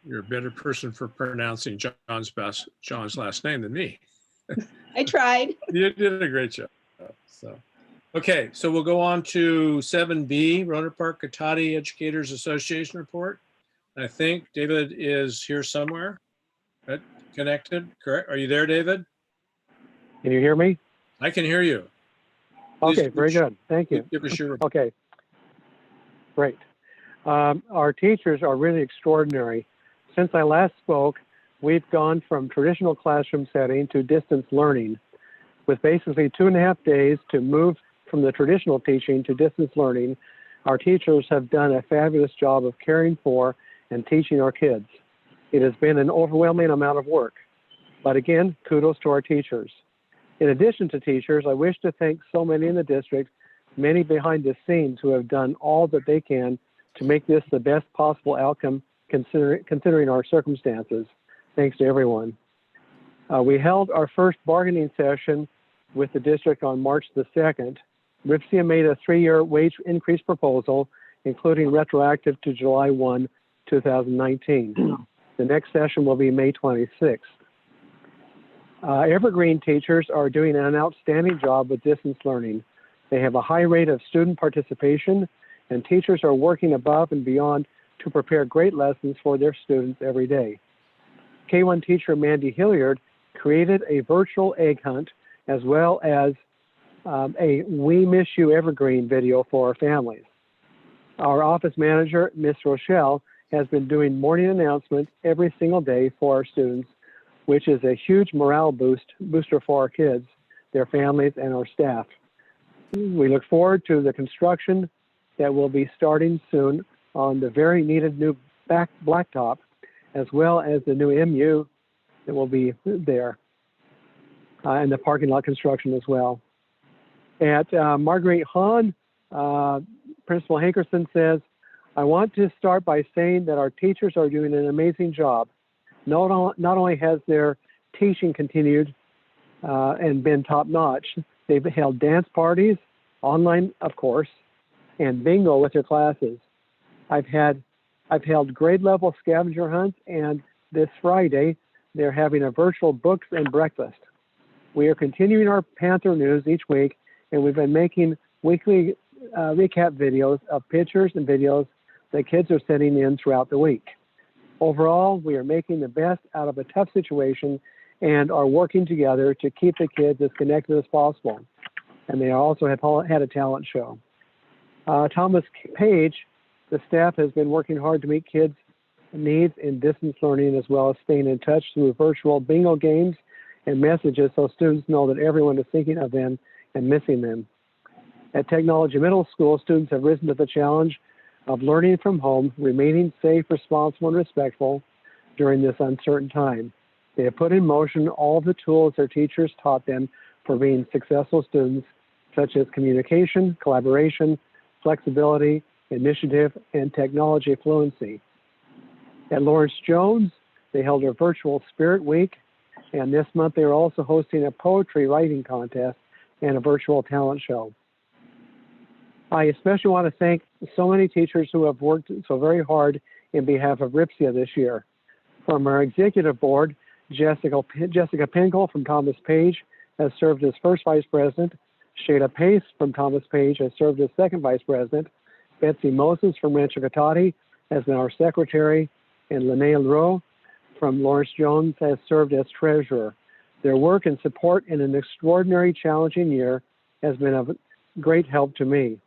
Speaker 1: You're a better person for pronouncing John's last name than me.
Speaker 11: I tried.
Speaker 1: You did a great job. So, okay, so we'll go on to 7B, Rohnert Park Cotati Educators Association report. I think David is here somewhere. Connected, correct? Are you there, David?
Speaker 15: Can you hear me?
Speaker 1: I can hear you.
Speaker 15: Okay, very good. Thank you.
Speaker 1: Give us your report.
Speaker 15: Okay, great. Our teachers are really extraordinary. Since I last spoke, we've gone from traditional classroom setting to distance learning. With basically 2.5 days to move from the traditional teaching to distance learning, our teachers have done a fabulous job of caring for and teaching our kids. It has been an overwhelming amount of work, but again, kudos to our teachers. In addition to teachers, I wish to thank so many in the district, many behind the scenes who have done all that they can to make this the best possible outcome considering our circumstances. Thanks to everyone. We held our first bargaining session with the district on March the 2nd. RIPSIA made a 3-year wage increase proposal, including retroactive to July 1, 2019. The next session will be May 26th. Evergreen teachers are doing an outstanding job with distance learning. They have a high rate of student participation, and teachers are working above and beyond to prepare great lessons for their students every day. K1 teacher Mandy Hilliard created a virtual egg hunt as well as a We Miss You Evergreen video for our families. Our office manager, Miss Rochelle, has been doing morning announcements every single day for our students, which is a huge morale booster for our kids, their families, and our staff. We look forward to the construction that will be starting soon on the very needed new blacktop, as well as the new MU that will be there, and the parking lot construction as well. At Marguerite Hahn, Principal Hankerson says, I want to start by saying that our teachers are doing an amazing job. Not only has their teaching continued and been top notch, they've held dance parties, online, of course, and bingo with their classes. I've held grade level scavenger hunts, and this Friday, they're having a virtual books and breakfast. We are continuing our Panther news each week, and we've been making weekly recap videos of pictures and videos that kids are sending in throughout the week. Overall, we are making the best out of a tough situation and are working together to keep the kids as connected as possible. And they also have had a talent show. Thomas Page, the staff has been working hard to meet kids' needs in distance learning, as well as staying in touch through virtual bingo games and messages so students know that everyone is thinking of them and missing them. At Technology Middle School, students have risen to the challenge of learning from home, remaining safe, responsible, and respectful during this uncertain time. They have put in motion all the tools their teachers taught them for being successful students, such as communication, collaboration, flexibility, initiative, and technology fluency. At Lawrence Jones, they held a virtual Spirit Week, and this month they are also hosting a poetry writing contest and a virtual talent show. I especially want to thank so many teachers who have worked so very hard in behalf of RIPSIA this year. From our executive board, Jessica Pinkel from Thomas Page has served as first vice president. Shayla Pace from Thomas Page has served as second vice president. Betsy Moses from Rancho Cotati has been our secretary, and Linnea Rowe from Lawrence Jones has served as treasurer. Their work and support in an extraordinary, challenging year has been of great help to me.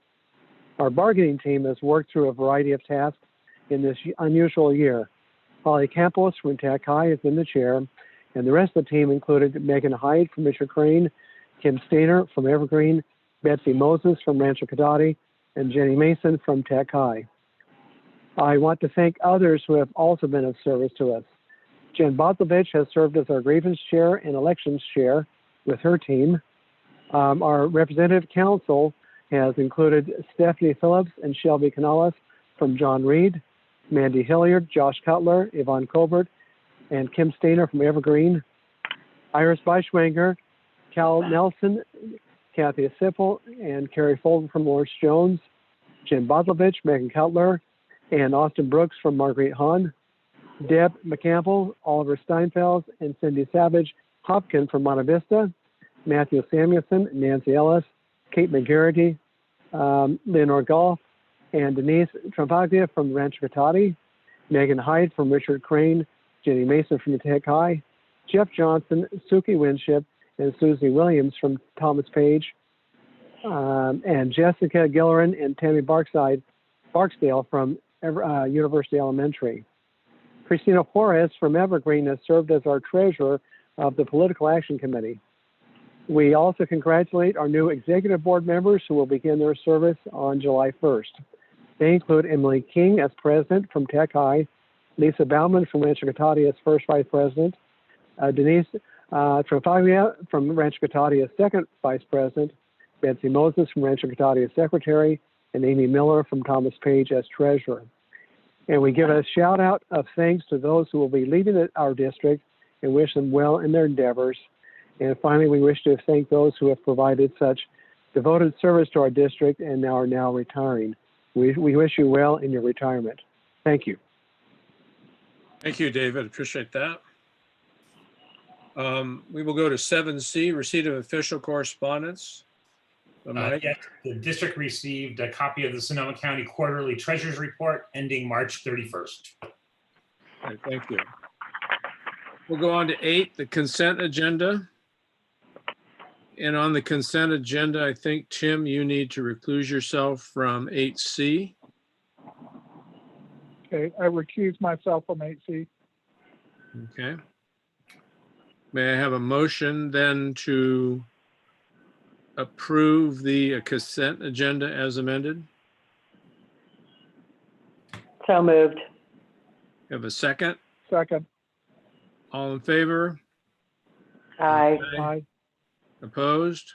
Speaker 15: Our bargaining team has worked through a variety of tasks in this unusual year. Holly Campos from Tech High has been the chair, and the rest of the team included Megan Hyde from Richard Crane, Kim Stainer from Evergreen, Betsy Moses from Rancho Cotati, and Jenny Mason from Tech High. I want to thank others who have also been of service to us. Jen Botlovich has served as our grievance chair and elections chair with her team. Our representative council has included Stephanie Phillips and Shelby Canales from John Reed, Mandy Hilliard, Josh Cutler, Yvonne Colbert, and Kim Stainer from Evergreen, Iris Beischwanger, Cal Nelson, Kathy Sippel, and Carrie Fulton from Lawrence Jones, Jen Botlovich, Megan Cutler, and Austin Brooks from Marguerite Hahn, Deb McCampbell, Oliver Steinfeld, and Cindy Savage Hopkins from Monte Vista, Matthew Samuelson, Nancy Ellis, Kate McGarity, Leonore Golf, and Denise Trampaglia from Rancho Cotati, Megan Hyde from Richard Crane, Jenny Mason from Tech High, Jeff Johnson, Suki Winship, and Susie Williams from Thomas Page, and Jessica Gillerin and Tammy Barksdale from University Elementary. Christina Juarez from Evergreen has served as our treasurer of the Political Action Committee. We also congratulate our new executive board members who will begin their service on July 1st. They include Emily King as president from Tech High, Lisa Bauman from Rancho Cotati as first vice president, Denise Trafaglia from Rancho Cotati as second vice president, Betsy Moses from Rancho Cotati as secretary, and Amy Miller from Thomas Page as treasurer. And we give a shout out of thanks to those who will be leaving our district and wish them well in their endeavors. And finally, we wish to thank those who have provided such devoted service to our district and are now retiring. We wish you well in your retirement. Thank you.
Speaker 1: Thank you, David. Appreciate that. We will go to 7C, receipt of official correspondence. Mike?
Speaker 2: Yes, the district received a copy of the Sonoma County Quarterly Treasurer's Report ending March 31st.
Speaker 1: Okay, thank you. We'll go on to 8, the consent agenda. And on the consent agenda, I think, Tim, you need to recluse yourself from 8C.
Speaker 4: Okay, I recuse myself from 8C.
Speaker 1: Okay. May I have a motion then to approve the consent agenda as amended?
Speaker 14: So moved.
Speaker 1: You have a second?
Speaker 4: Second.
Speaker 1: All in favor?
Speaker 14: Aye.
Speaker 4: Aye.
Speaker 1: Opposed?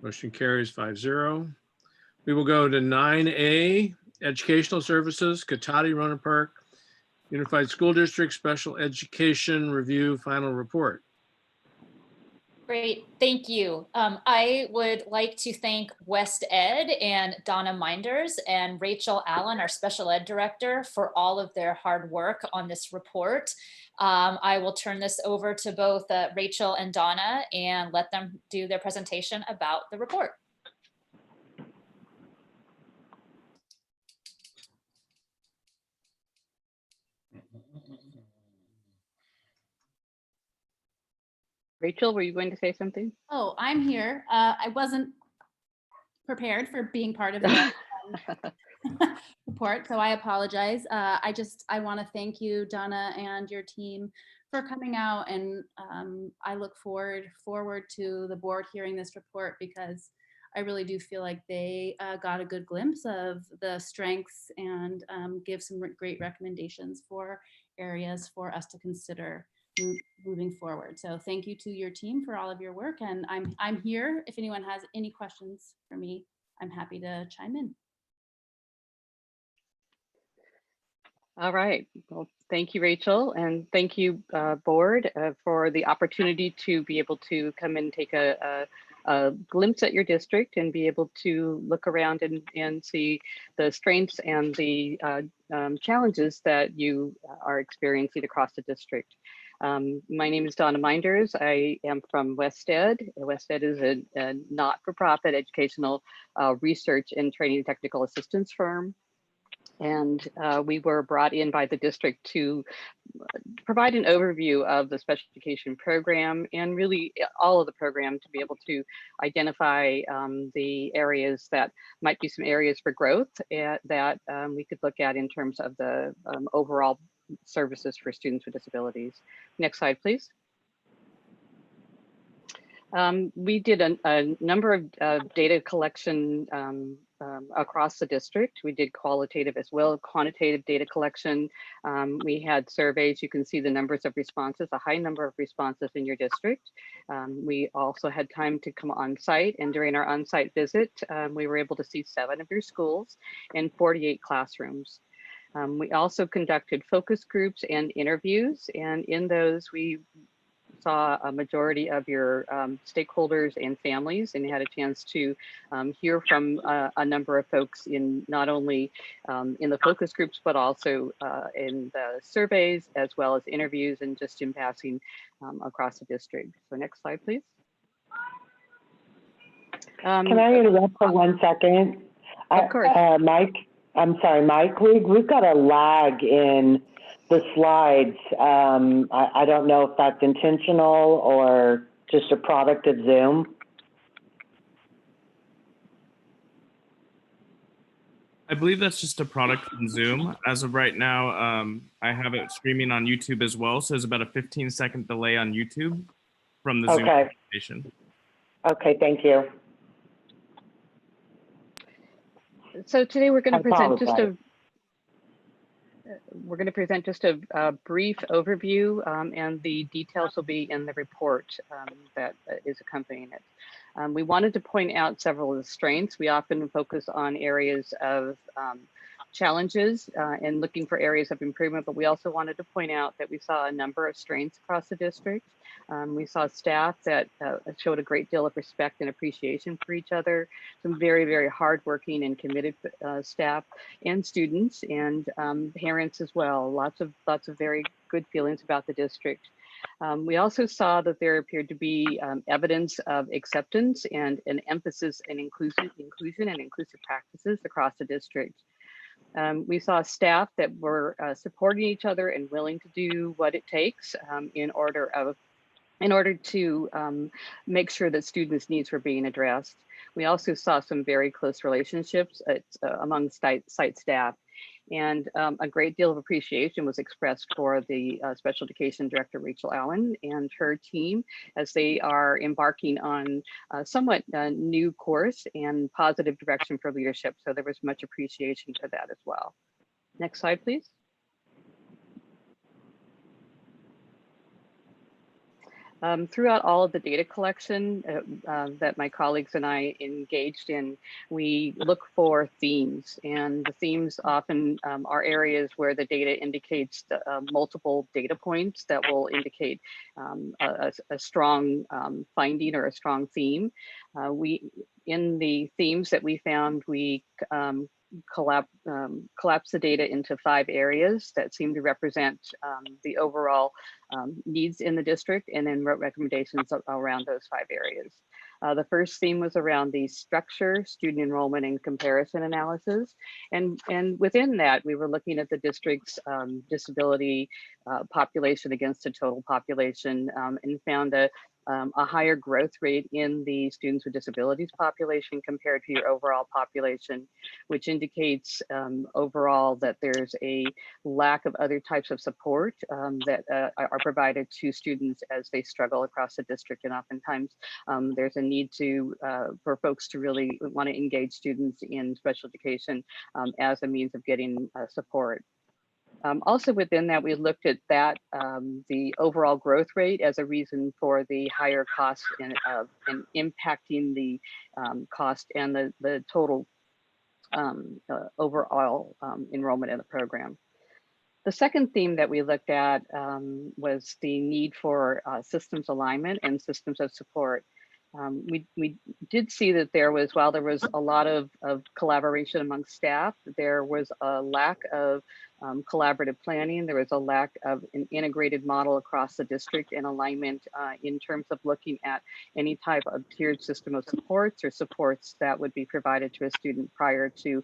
Speaker 1: Motion carries 5-0. We will go to 9A, Educational Services, Cotati Roner Park Unified School District Special Education Review Final Report.
Speaker 5: Great, thank you. I would like to thank West Ed and Donna Minders and Rachel Allen, our special ed director, for all of their hard work on this report. I will turn this over to both Rachel and Donna and let them do their presentation about the report.
Speaker 16: Rachel, were you going to say something?
Speaker 17: Oh, I'm here. I wasn't prepared for being part of the report, so I apologize. I want to thank you, Donna, and your team for coming out, and I look forward to the board hearing this report, because I really do feel like they got a good glimpse of the strengths and give some great recommendations for areas for us to consider moving forward. So thank you to your team for all of your work, and I'm here. If anyone has any questions for me, I'm happy to chime in.
Speaker 16: All right. Well, thank you, Rachel, and thank you, board, for the opportunity to be able to come and take a glimpse at your district and be able to look around and see the strengths and the challenges that you are experiencing across the district. My name is Donna Minders. I am from West Ed. West Ed is a not-for-profit educational research and training technical assistance firm. And we were brought in by the district to provide an overview of the special education program and really all of the program, to be able to identify the areas that might be some areas for growth that we could look at in terms of the overall services for students with disabilities. Next slide, please. We did a number of data collection across the district. We did qualitative as well as quantitative data collection. We had surveys. You can see the numbers of responses, a high number of responses in your district. We also had time to come on site, and during our on-site visit, we were able to see 7 of your schools and 48 classrooms. We also conducted focus groups and interviews, and in those we saw a majority of your stakeholders and families, and had a chance to hear from a number of folks in not only in the focus groups, but also in the surveys, as well as interviews and just in passing across the district. So next slide, please.
Speaker 14: Can I interrupt for 1 second?
Speaker 16: Of course.
Speaker 14: Mike, I'm sorry, Mike, we've got a lag in the slides. I don't know if that's intentional or just a product of Zoom.
Speaker 18: I believe that's just a product from Zoom. As of right now, I have it streaming on YouTube as well. So there's about a 15-second delay on YouTube from the Zoom presentation.
Speaker 14: Okay, thank you.
Speaker 16: So today we're going to present just a brief overview, and the details will be in the report that is accompanying it. We wanted to point out several of the strengths. We often focus on areas of challenges and looking for areas of improvement, but we also wanted to point out that we saw a number of strengths across the district. We saw staff that showed a great deal of respect and appreciation for each other, some very, very hardworking and committed staff and students and parents as well. Lots of very good feelings about the district. We also saw that there appeared to be evidence of acceptance and an emphasis in inclusion and inclusive practices across the district. We saw staff that were supporting each other and willing to do what it takes in order to make sure that students' needs were being addressed. We also saw some very close relationships among site staff, and a great deal of appreciation was expressed for the Special Education Director, Rachel Allen, and her team as they are embarking on a somewhat new course and positive direction for leadership. So there was much appreciation for that as well. Next slide, please. Throughout all of the data collection that my colleagues and I engaged in, we look for themes, and the themes often are areas where the data indicates multiple data points that will indicate a strong finding or a strong theme. In the themes that we found, we collapse the data into 5 areas that seem to represent the overall needs in the district, and then wrote recommendations around those 5 areas. The first theme was around the structure, student enrollment, and comparison analysis. And within that, we were looking at the district's disability population against the total population, and found a higher growth rate in the students with disabilities population compared to your overall population, which indicates overall that there's a lack of other types of support that are provided to students as they struggle across the district. And oftentimes there's a need for folks to really want to engage students in special education as a means of getting support. Also within that, we looked at the overall growth rate as a reason for the higher cost and impacting the cost and the total overall enrollment in the program. The second theme that we looked at was the need for systems alignment and systems of support. We did see that while there was a lot of collaboration among staff, there was a lack of collaborative planning. There was a lack of an integrated model across the district and alignment in terms of looking at any type of tiered system of supports or supports that would be provided to a student prior to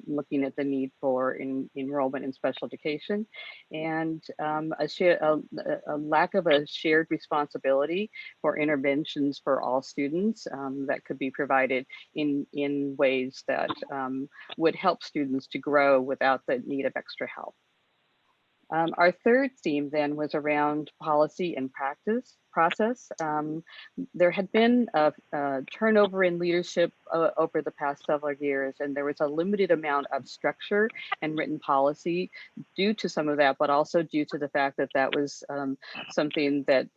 Speaker 16: looking at the need for enrollment in special education, and a lack of a shared responsibility for interventions for all students that could be provided in ways that would help students to grow without the need of extra help. Our third theme then was around policy and process. There had been a turnover in leadership over the past several years, and there was a limited amount of structure and written policy due to some of that, but also due to the fact that that was something that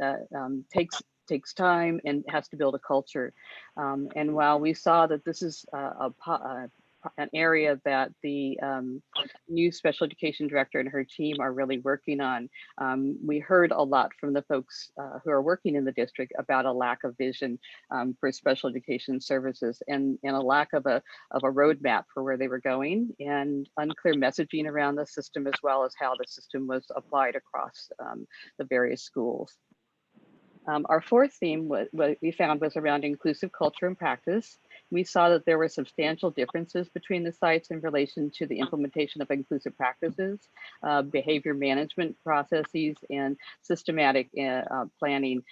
Speaker 16: takes time and has to build a culture. And while we saw that this is an area that the new special education director and her team are really working on, we heard a lot from the folks who are working in the district about a lack of vision for special education services, and a lack of a roadmap for where they were going, and unclear messaging around the system, as well as how the system was applied across the various schools. Our fourth theme, what we found, was around inclusive culture and practice. We saw that there were substantial differences between the sites in relation to the implementation of inclusive practices, behavior management processes, and systematic planning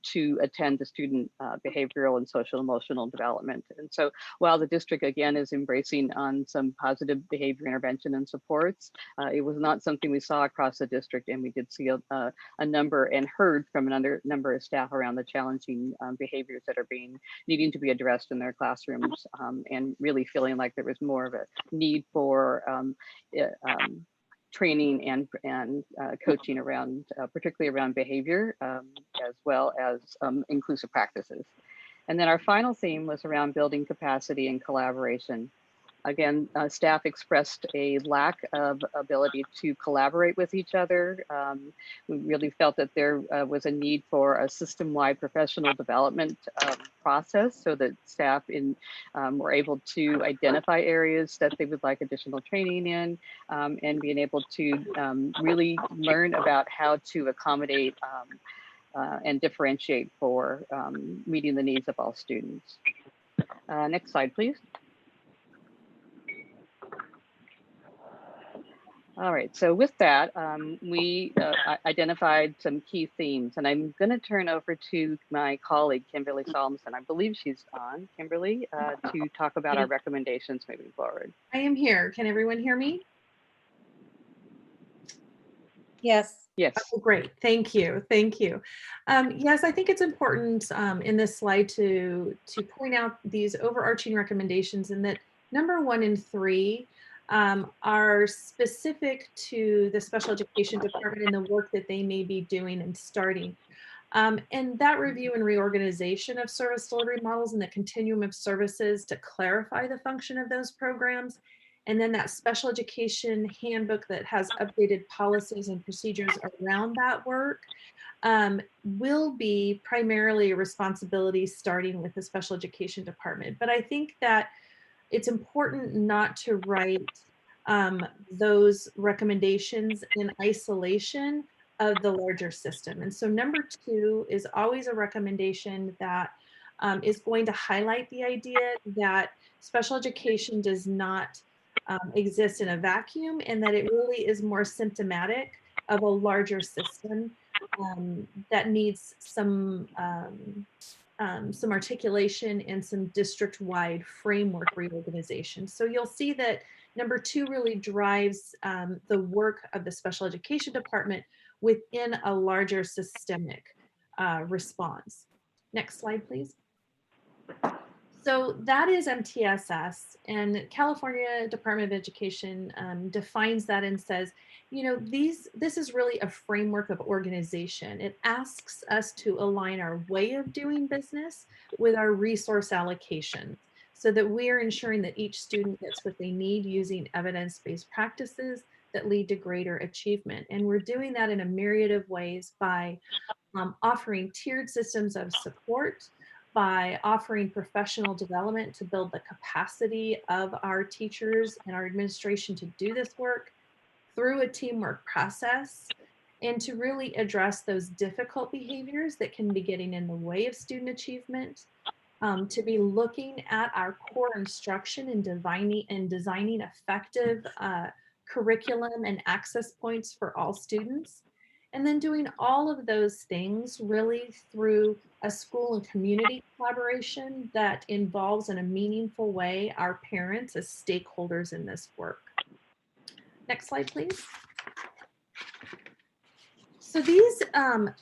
Speaker 16: to attend to student behavioral and social emotional development. And so while the district again is embracing on some positive behavior intervention and supports, it was not something we saw across the district, and we did see a number and heard from a number of staff around the challenging behaviors that are needing to be addressed in their classrooms, and really feeling like there was more of a need for training and coaching around, particularly around behavior, as well as inclusive practices. And then our final theme was around building capacity and collaboration. Again, staff expressed a lack of ability to collaborate with each other. We really felt that there was a need for a system-wide professional development process, so that staff were able to identify areas that they would like additional training in, and being able to really learn about how to accommodate and differentiate for meeting the needs of all students. Next slide, please. All right, so with that, we identified some key themes, and I'm going to turn over to my colleague, Kimberly Solomson. I believe she's on, Kimberly, to talk about our recommendations moving forward.
Speaker 19: I am here. Can everyone hear me?
Speaker 11: Yes.
Speaker 16: Yes.
Speaker 19: Oh, great. Thank you. Thank you. Yes, I think it's important in this slide to point out these overarching recommendations, and that number 1 and 3 are specific to the special education department and the work that they may be doing and starting. And that review and reorganization of service delivery models and the continuum of services to clarify the function of those programs. And then that special education handbook that has updated policies and procedures around that work will be primarily a responsibility starting with the special education department. But I think that it's important not to write those recommendations in isolation of the larger system. And so number 2 is always a recommendation that is going to highlight the idea that special education does not exist in a vacuum, and that it really is more symptomatic of a larger system that needs some articulation and some district-wide framework reorganization. So you'll see that number 2 really drives the work of the special education department within a larger systemic response. Next slide, please. So that is MTSS, and California Department of Education defines that and says, you know, this is really a framework of organization. It asks us to align our way of doing business with our resource allocation so that we are ensuring that each student gets what they need using evidence-based practices that lead to greater achievement. And we're doing that in a myriad of ways by offering tiered systems of support, by offering professional development to build the capacity of our teachers and our administration to do this work, through a teamwork process, and to really address those difficult behaviors that can be getting in the way of student achievement, to be looking at our core instruction and designing effective curriculum and access points for all students, and then doing all of those things really through a school and community collaboration that involves in a meaningful way our parents as stakeholders in this work. Next slide, please. So these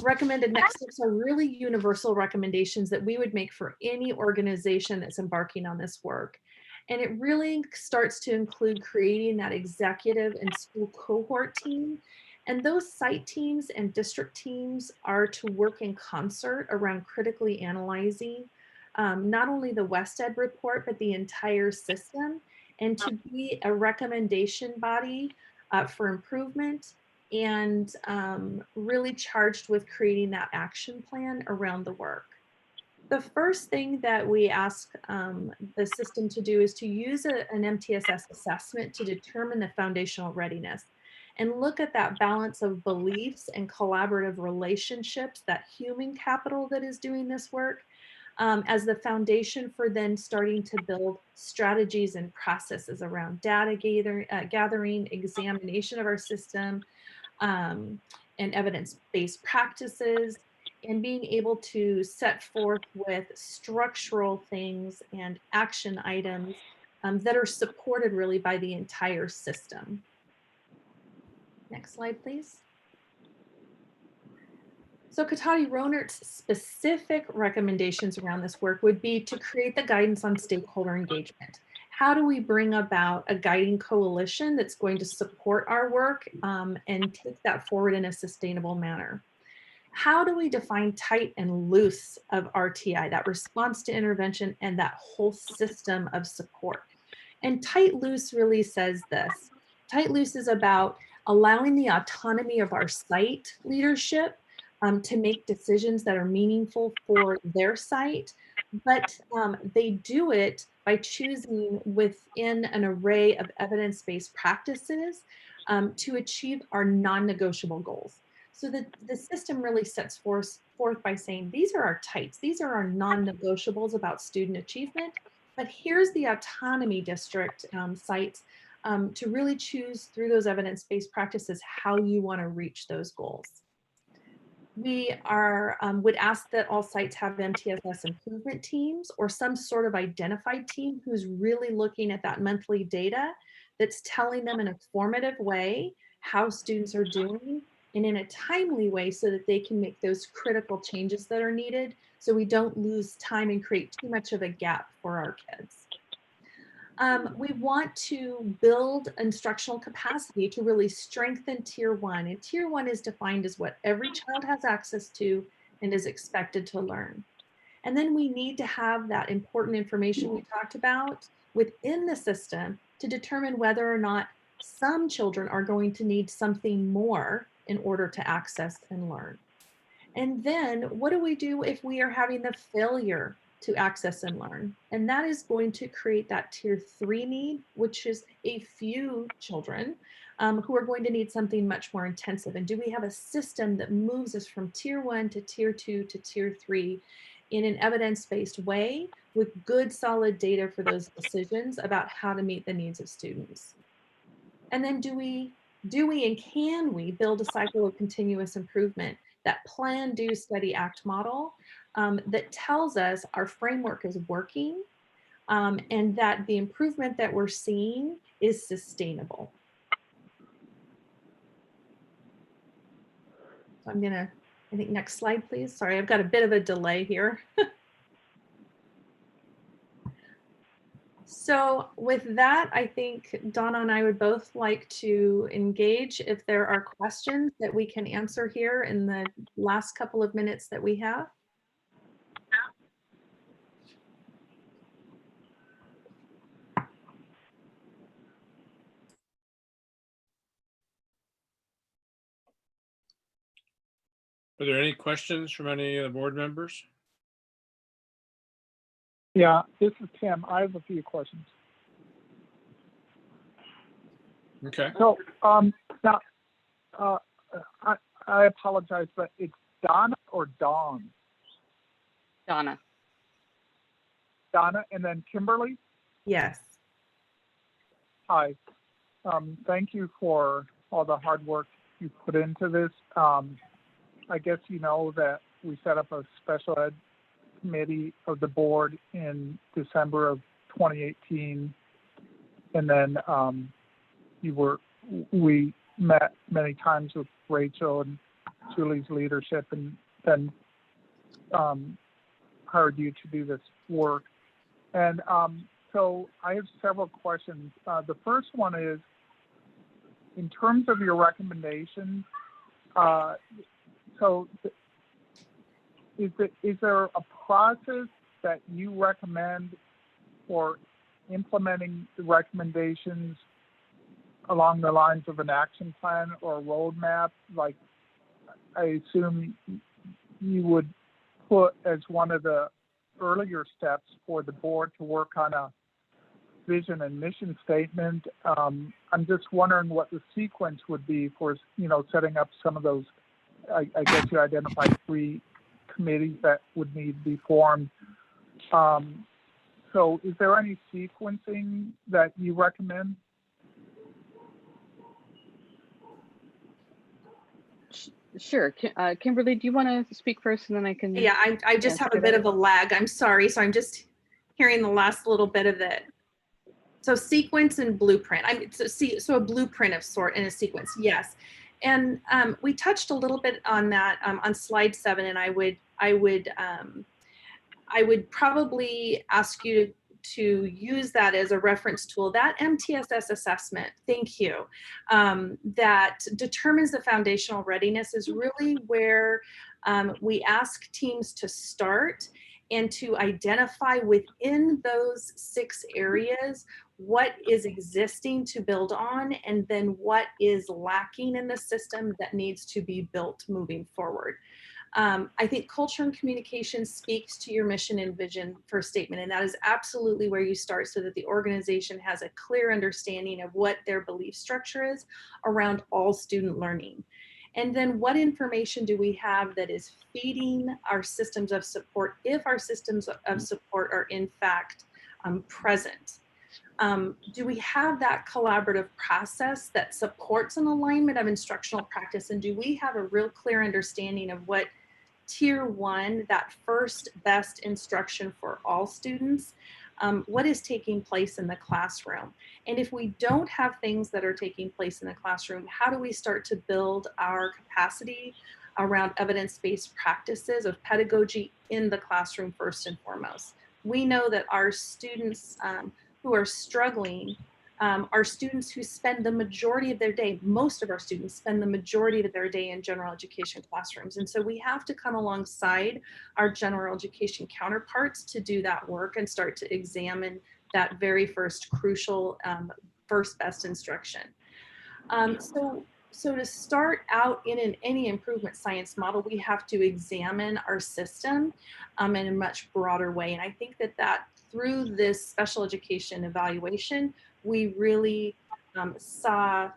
Speaker 19: recommended next steps are really universal recommendations that we would make for any organization that's embarking on this work. And it really starts to include creating that executive and school cohort team. And those site teams and district teams are to work in concert around critically analyzing not only the WestEd report, but the entire system, and to be a recommendation body for improvement, and really charged with creating that action plan around the work. The first thing that we ask the system to do is to use an MTSS assessment to determine the foundational readiness and look at that balance of beliefs and collaborative relationships, that human capital that is doing this work, as the foundation for then starting to build strategies and processes around data gathering, examination of our system, and evidence-based practices, and being able to set forth with structural things and action items that are supported really by the entire system. Next slide, please. So Cotati-Ronert's specific recommendations around this work would be to create the guidance on stakeholder engagement. How do we bring about a guiding coalition that's going to support our work and take that forward in a sustainable manner? How do we define tight and loose of RTI, that response to intervention and that whole system of support? And tight loose really says this. Tight loose is about allowing the autonomy of our site leadership to make decisions that are meaningful for their site, but they do it by choosing within an array of evidence-based practices to achieve our non-negotiable goals. So the system really sets forth by saying, these are our tights, these are our non-negotiables about student achievement, but here's the autonomy district sites to really choose through those evidence-based practices how you want to reach those goals. We would ask that all sites have MTSS improvement teams or some sort of identified team who's really looking at that monthly data that's telling them in a formative way how students are doing and in a timely way so that they can make those critical changes that are needed so we don't lose time and create too much of a gap for our kids. We want to build instructional capacity to really strengthen Tier 1. And Tier 1 is defined as what every child has access to and is expected to learn. And then we need to have that important information we talked about within the system to determine whether or not some children are going to need something more in order to access and learn. And then what do we do if we are having the failure to access and learn? And that is going to create that tier 3 need, which is a few children who are going to need something much more intensive. And do we have a system that moves us from tier 1 to tier 2 to tier 3 in an evidence-based way with good solid data for those decisions about how to meet the needs of students? And then do we and can we build a cycle of continuous improvement, that plan, do, study, act model that tells us our framework is working and that the improvement that we're seeing is sustainable? So I'm gonna, I think next slide, please. Sorry, I've got a bit of a delay here. So with that, I think Donna and I would both like to engage if there are questions that we can answer here in the last couple of minutes that we have.
Speaker 1: Are there any questions from any of the board members?
Speaker 4: Yeah, this is Tim. I have a few questions.
Speaker 1: Okay.
Speaker 4: So now I apologize, but it's Donna or Dawn?
Speaker 16: Donna.
Speaker 4: Donna, and then Kimberly?
Speaker 19: Yes.
Speaker 4: Hi. Thank you for all the hard work you put into this. I guess you know that we set up a special ed committee of the board in December of 2018. And then we met many times with Rachel and Julie's leadership, and then hired you to do this work. And so I have several questions. The first one is, in terms of your recommendations, so is there a process that you recommend for implementing the recommendations along the lines of an action plan or a roadmap? Like, I assume you would put as one of the earlier steps for the board to work on a vision and mission statement. I'm just wondering what the sequence would be for, setting up some of those. I guess you identified 3 committees that would need to be formed. So is there any sequencing that you recommend?
Speaker 16: Sure. Kimberly, do you want to speak first and then I can?
Speaker 19: Yeah, I just have a bit of a lag. I'm sorry. So I'm just hearing the last little bit of it. So sequence and blueprint. So a blueprint of sort and a sequence. Yes. And we touched a little bit on that on slide 7, and I would probably ask you to use that as a reference tool. That MTSS assessment, thank you, that determines the foundational readiness is really where we ask teams to start and to identify within those 6 areas what is existing to build on, and then what is lacking in the system that needs to be built moving forward. I think culture and communication speaks to your mission and vision first statement, and that is absolutely where you start, so that the organization has a clear understanding of what their belief structure is around all student learning. And then what information do we have that is feeding our systems of support, if our systems of support are in fact present? Do we have that collaborative process that supports an alignment of instructional practice? And do we have a real clear understanding of what tier 1, that first best instruction for all students, what is taking place in the classroom? And if we don't have things that are taking place in the classroom, how do we start to build our capacity around evidence-based practices of pedagogy in the classroom first and foremost? We know that our students who are struggling are students who spend the majority of their day, most of our students spend the majority of their day in general education classrooms. And so we have to come alongside our general education counterparts to do that work and start to examine that very first crucial first best instruction. So to start out in any improvement science model, we have to examine our system in a much broader way. And I think that through this special education evaluation, we really saw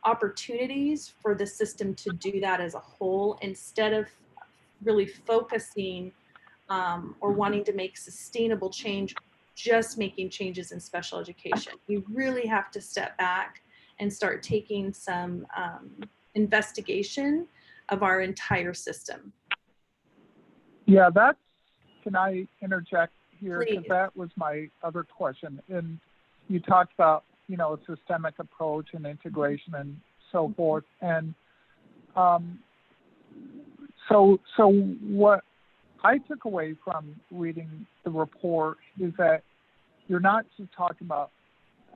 Speaker 19: opportunities for the system to do that as a whole, instead of really focusing or wanting to make sustainable change, just making changes in special education. We really have to step back and start taking some investigation of our entire system.
Speaker 4: Yeah, can I interject here? Because
Speaker 19: Please.
Speaker 4: that was my other question. And you talked about, a systemic approach and integration and so forth. And so what I took away from reading the report is that you're not just talking about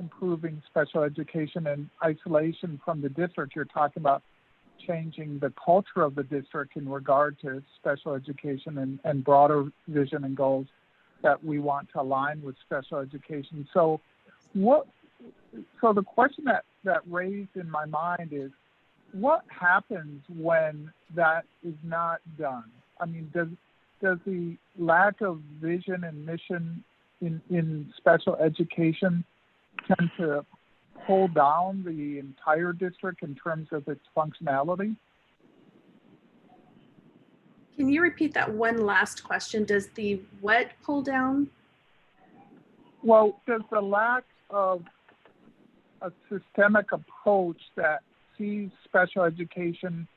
Speaker 4: improving special education in isolation from the district. You're talking about changing the culture of the district in regard to special education and broader vision and goals that we want to align with special education. So the question that raised in my mind is, what happens when that is not done? I mean, does the lack of vision and mission in special education tend to pull down the entire district in terms of its functionality?
Speaker 19: Can you repeat that one last question? Does the what pull down?
Speaker 4: Well, does the lack of a systemic approach that sees special education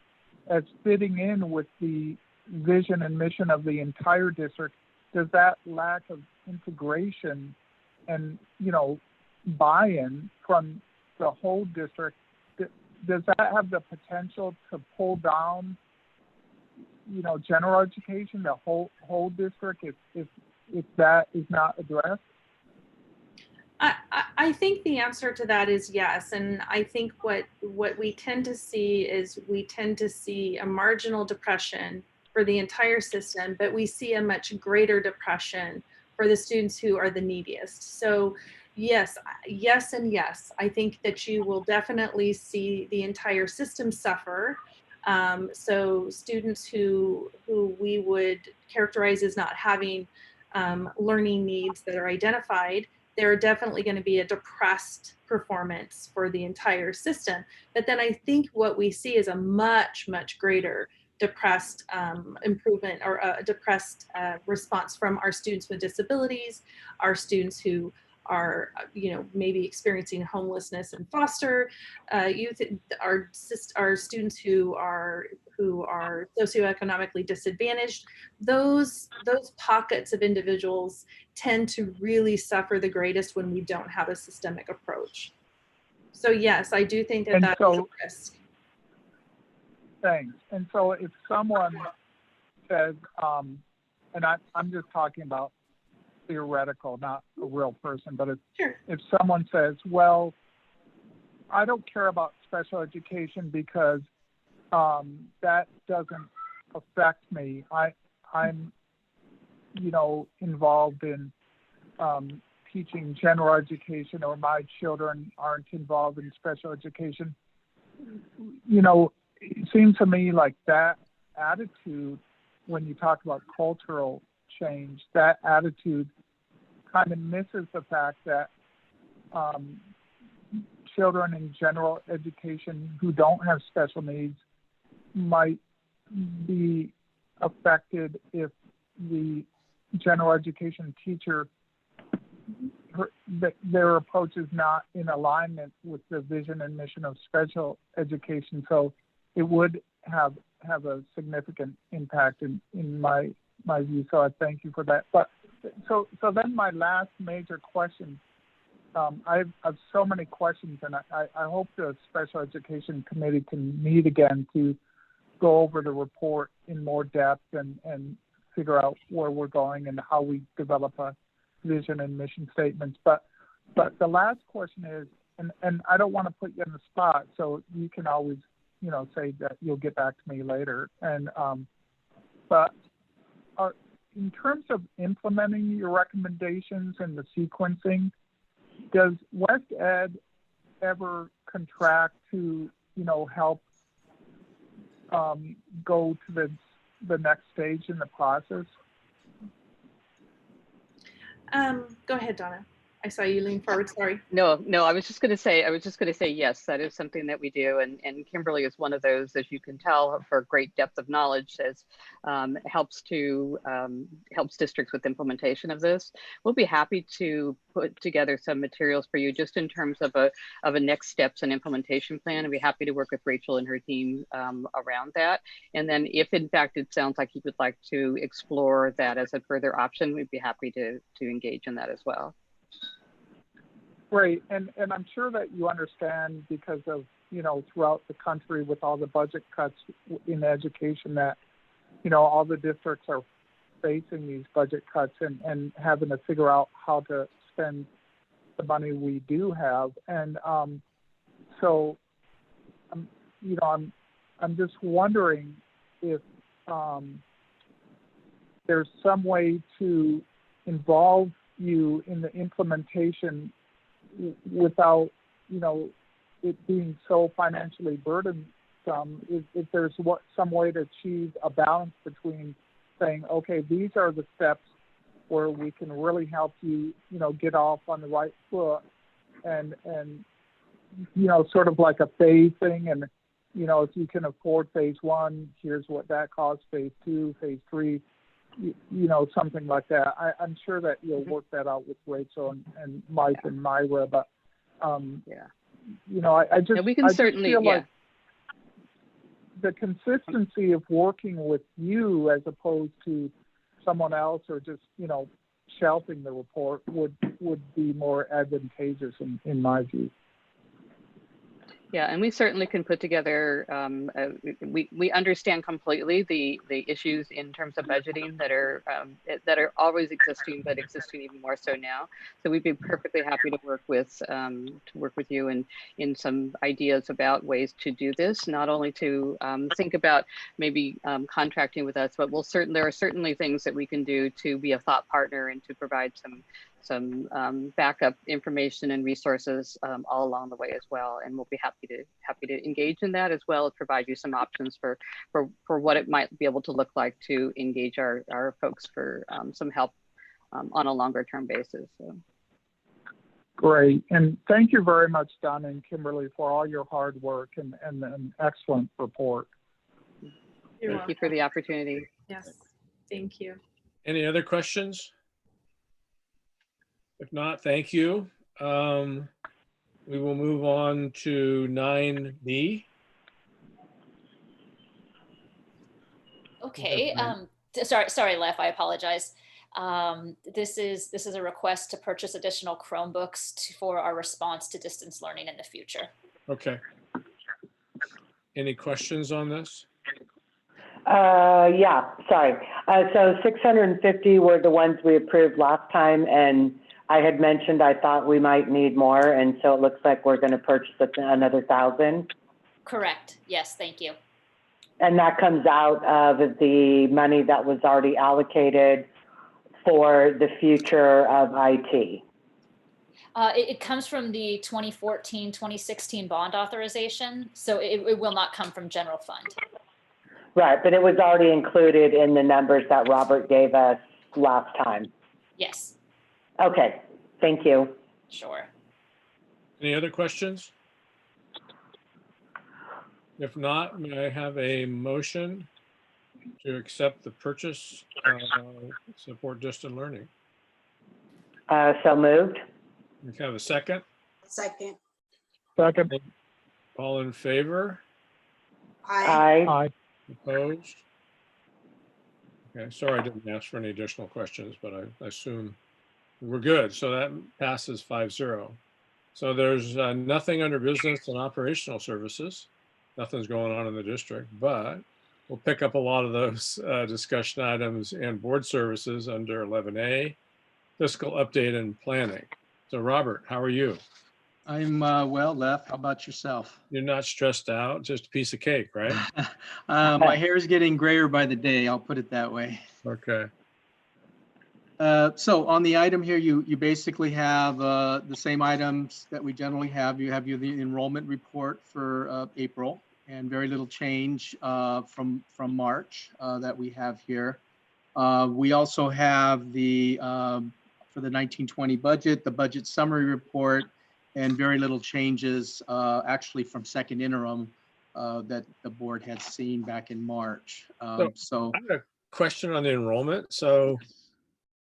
Speaker 4: as fitting in with the vision and mission of the entire district, does that lack of integration and, buy-in from the whole district, does that have the potential to pull down, general education, the whole district, if that is not addressed?
Speaker 19: I think the answer to that is yes. And I think what we tend to see is a marginal depression for the entire system, but we see a much greater depression for the students who are the neediest. So yes, and yes. I think that you will definitely see the entire system suffer. So students who we would characterize as not having learning needs that are identified, there are definitely going to be a depressed performance for the entire system. But then I think what we see is a much, much greater depressed improvement or a depressed response from our students with disabilities, our students who are, maybe experiencing homelessness and foster youth, our students who are socioeconomically disadvantaged. Those pockets of individuals tend to really suffer the greatest when we don't have a systemic approach. So yes, I do think that is a risk.
Speaker 4: Thanks. And so if someone says, and I'm just talking about theoretical, not a real person, but if someone says, well, I don't care about special education because that doesn't affect me. I'm involved in teaching general education, or my children aren't involved in special education. It seems to me like that attitude, when you talk about cultural change, that attitude kind of misses the fact that children in general education who don't have special needs might be affected if the general education teacher, their approach is not in alignment with the vision and mission of special education. So it would have a significant impact in my view. So I thank you for that. But so then my last major question, I have so many questions, and I hope the Special Education Committee can meet again to go over the report in more depth and figure out where we're going and how we develop a vision and mission statements. But But the last question is, and I don't want to put you on the spot, so you can always, say that you'll get back to me later. And but in terms of implementing your recommendations and the sequencing, does West Ed ever contract to, help go to the next stage in the process?
Speaker 19: Go ahead, Donna. I saw you lean forward, sorry.
Speaker 16: No, I was just going to say, yes, that is something that we do. And Kimberly is one of those, as you can tell, for great depth of knowledge, as helps districts with implementation of this. We'll be happy to put together some materials for you just in terms of a next steps and implementation plan. And be happy to work with Rachel and her team around that. And then if in fact it sounds like you would like to explore that as a further option, we'd be happy to engage in that as well.
Speaker 4: Right, and I'm sure that you understand, because of, throughout the country with all the budget cuts in education, that, all the districts are facing these budget cuts and having to figure out how to spend the money we do have. And so, I'm just wondering if there's some way to involve you in the implementation without, it being so financially burdensome. If there's some way to achieve a balance between saying, okay, these are the steps where we can really help you, get off on the right foot, and sort of like a phase thing. And, if you can afford phase 1, here's what that costs, phase 2, phase 3, something like that. I'm sure that you'll work that out with Rachel and Mike and Myra, but I just,
Speaker 16: we can certainly
Speaker 4: feel like the consistency of working with you as opposed to someone else, or just, shelving the report would be more advantageous in my view.
Speaker 16: Yeah, and we certainly can put together, we understand completely the issues in terms of budgeting that are always existing, but existing even more so now. So we'd be perfectly happy to work with you in some ideas about ways to do this, not only to think about maybe contracting with us, but there are certainly things that we can do to be a thought partner and to provide some backup information and resources all along the way as well. And we'll be happy to engage in that, as well as provide you some options for what it might be able to look like to engage our folks for some help on a longer term basis. So.
Speaker 4: Great. And thank you very much, Donna and Kimberly, for all your hard work and an excellent report.
Speaker 16: Thank you for the opportunity.
Speaker 19: Yes, thank you.
Speaker 1: Any other questions? If not, thank you. We will move on to 9B.
Speaker 5: Okay. Sorry, Lef, I apologize. This is a request to purchase additional Chromebooks for our response to distance learning in the future.
Speaker 1: Okay. Any questions on this?
Speaker 14: Yeah, sorry. So 650 were the ones we approved last time, and I had mentioned I thought we might need more, and so it looks like we're going to purchase another 1,000.
Speaker 5: Correct. Yes, thank you.
Speaker 14: And that comes out of the money that was already allocated for the future of IT.
Speaker 5: It comes from the 2014-2016 bond authorization, so it will not come from general fund.
Speaker 14: Right, but it was already included in the numbers that Robert gave us last time.
Speaker 5: Yes.
Speaker 14: Okay, thank you.
Speaker 5: Sure.
Speaker 1: Any other questions? If not, may I have a motion to accept the purchase support distant learning?
Speaker 14: So moved.
Speaker 1: We have a second?
Speaker 20: Second.
Speaker 4: Second.
Speaker 1: All in favor?
Speaker 14: Aye.
Speaker 4: Aye.
Speaker 1: Opposed? Okay, sorry I didn't ask for any additional questions, but I assume we're good. So that passes 5-0. So there's nothing under business and operational services. Nothing's going on in the district, but we'll pick up a lot of those discussion items and board services under 11A, fiscal update and planning. So Robert, how are you?
Speaker 20: I'm well, Lef. How about yourself?
Speaker 1: You're not stressed out, just a piece of cake, right?
Speaker 20: My hair is getting grayer by the day. I'll put it that way.
Speaker 1: Okay.
Speaker 20: So on the item here, you basically have the same items that we generally have. You have the enrollment report for April, and very little change from March that we have here. We also have the for the 1920 budget, the budget summary report, and very little changes actually from second interim that the board had seen back in March. So
Speaker 1: I have a question on the enrollment. So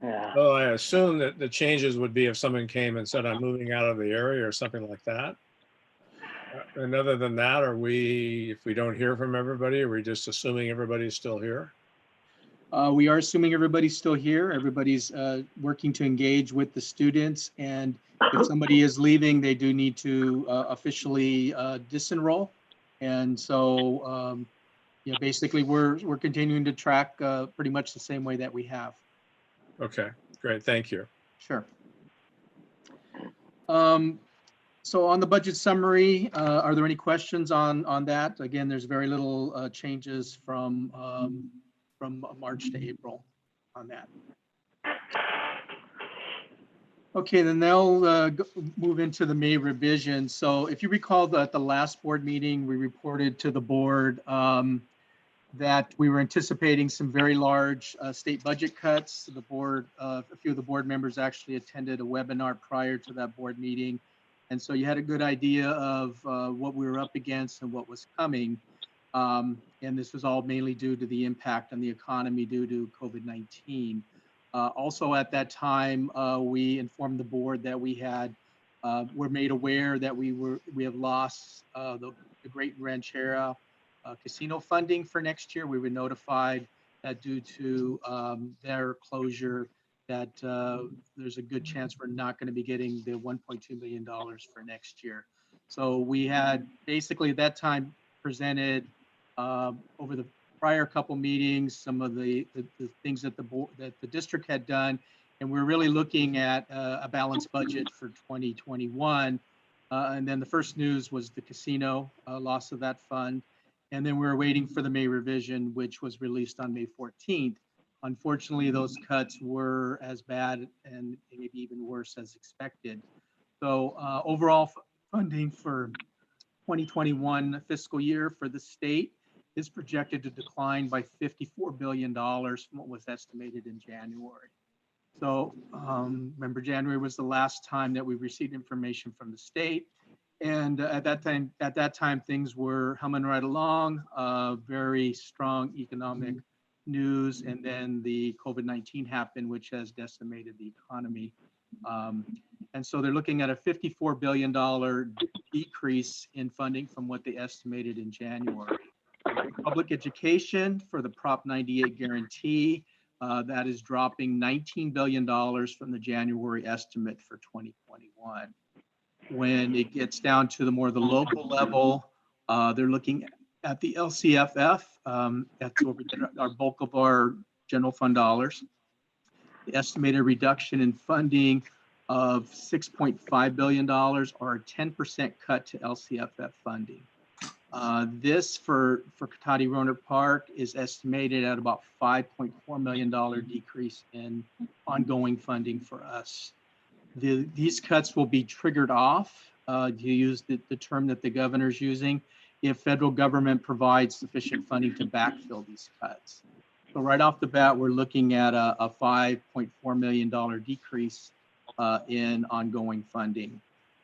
Speaker 1: well, I assume that the changes would be if someone came and said, I'm moving out of the area or something like that. And other than that, if we don't hear from everybody, are we just assuming everybody's still here?
Speaker 20: we are assuming everybody's still here. Everybody's working to engage with the students. And if somebody is leaving, they do need to officially disenroll. And so, yeah, basically we're continuing to track pretty much the same way that we have.
Speaker 1: Okay, great. Thank you.
Speaker 20: Sure. So on the budget summary, are there any questions on that? Again, there's very little changes from March to April on that. Okay, then they'll move into the May revision. So if you recall that at the last board meeting, we reported to the board that we were anticipating some very large state budget cuts. The board, a few of the board members actually attended a webinar prior to that board meeting. And so you had a good idea of what we were up against and what was coming. And this was all mainly due to the impact on the economy due to COVID-19. Also at that time, we informed the board that we were made aware that we have lost the Great Ranchera casino funding for next year. We were notified that due to their closure that there's a good chance we're not going to be getting the $1.2 million for next year. So we had basically at that time presented over the prior couple meetings some of the things that the district had done, and we're really looking at a balanced budget for 2021. And then the first news was the casino loss of that fund. And then we were waiting for the May revision, which was released on May 14th. Unfortunately, those cuts were as bad and maybe even worse as expected. So overall funding for 2021 fiscal year for the state is projected to decline by $54 billion from what was estimated in January. So remember, January was the last time that we received information from the state. And at that time, things were humming right along, very strong economic news. And then the COVID-19 happened, which has decimated the economy. And so they're looking at a $54 billion decrease in funding from what they estimated in January. Public education for the Prop 98 guarantee, that is dropping $19 billion from the January estimate for 2021. When it gets down to the local level, they're looking at the LCFF. That's over there, our bulk of our general fund dollars. The estimated reduction in funding of $6.5 billion, or a 10% cut to LCFF funding. This for Cotati Rohnert Park is estimated at about $5.4 million decrease in ongoing funding for us. These cuts will be triggered off, to use the term that the governor's using, if federal government provides sufficient funding to backfill these cuts. So right off the bat, we're looking at a $5.4 million decrease in ongoing funding.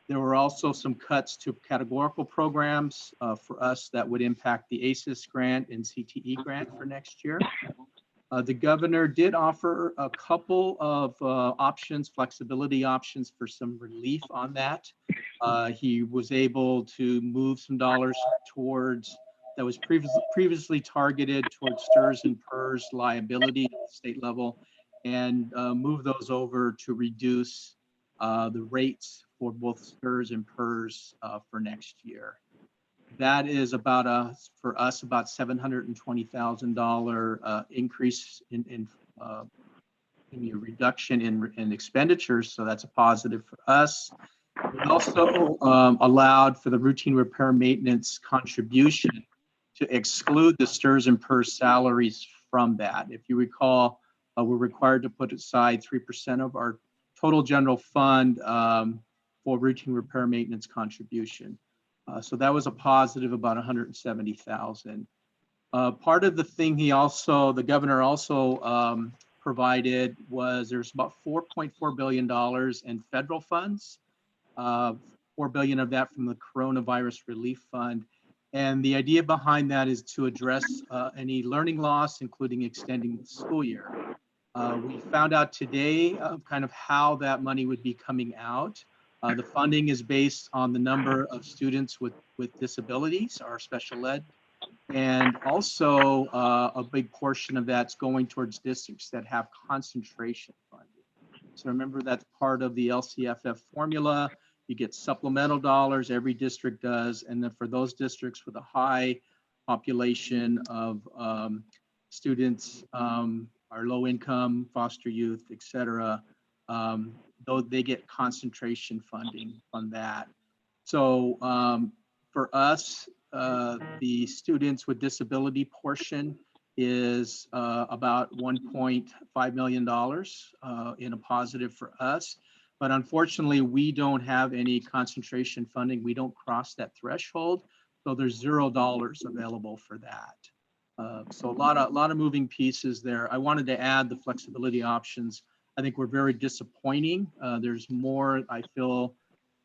Speaker 20: There were also some cuts to categorical programs for us that would impact the ACES grant and CTE grant for next year. The governor did offer a couple of options, flexibility options for some relief on that. He was able to move some dollars towards that was previously targeted towards STRS and PERS liability at the state level, and move those over to reduce the rates for both STRS and PERS for next year. That is about for us about $720,000 increase in be a reduction in expenditures, so that's a positive for us. It also allowed for the routine repair maintenance contribution to exclude the STIRS and PERS salaries from that. If you recall, we're required to put aside 3% of our total general fund for routine repair maintenance contribution. So that was a positive, about 170,000. Part of the thing the governor also provided was there's about $4.4 billion in federal funds, 4 billion of that from the coronavirus relief fund. And the idea behind that is to address any learning loss, including extending the school year. We found out today kind of how that money would be coming out. The funding is based on the number of students with disabilities, our special ed. And also a big portion of that's going towards districts that have concentration funding. So remember, that's part of the LCFF formula. You get supplemental dollars, every district does. And then for those districts with a high population of students, our low income, foster youth, et cetera, though they get concentration funding on that. So for us, the students with disability portion is about $1.5 million in a positive for us. But unfortunately, we don't have any concentration funding. We don't cross that threshold. So there's $0 available for that. So a lot of moving pieces there. I wanted to add the flexibility options. I think we're very disappointing. There's more, I feel,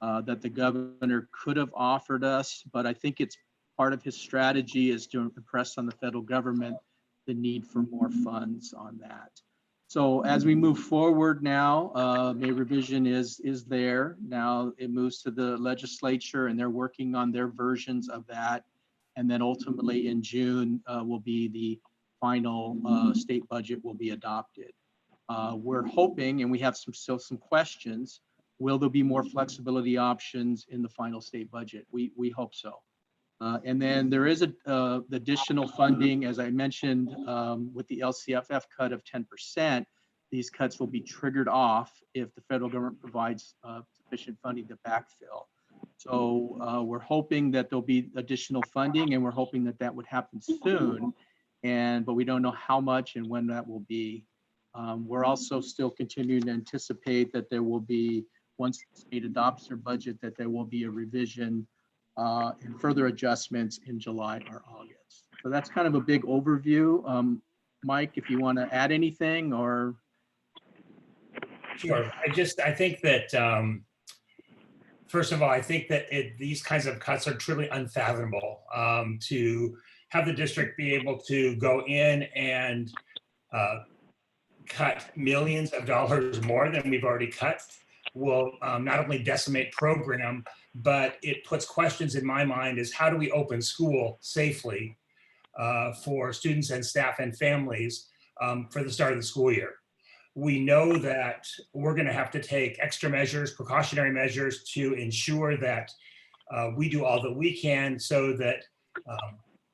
Speaker 20: that the governor could have offered us, but I think it's part of his strategy is to impress on the federal government the need for more funds on that. So as we move forward now, May revision is there. Now it moves to the legislature and they're working on their versions of that. And then ultimately in June will be the final state budget will be adopted. We're hoping, and we have still some questions, will there be more flexibility options in the final state budget? We hope so. And then there is additional funding, as I mentioned, with the LCFF cut of 10%. These cuts will be triggered off if the federal government provides sufficient funding to backfill. So we're hoping that there'll be additional funding, and we're hoping that that would happen soon. But we don't know how much and when that will be. We're also still continuing to anticipate that there will be, once the state adopts their budget, that there will be a revision and further adjustments in July or August. So that's kind of a big overview. Mike, if you want to add anything or.
Speaker 2: Sure. I think that, first of all, I think that these kinds of cuts are truly unfathomable. To have the district be able to go in and cut millions of dollars more than we've already cut will not only decimate program, but it puts questions in my mind is how do we open school safely for students and staff and families for the start of the school year. We know that we're going to have to take extra measures, precautionary measures to ensure that we do all that we can so that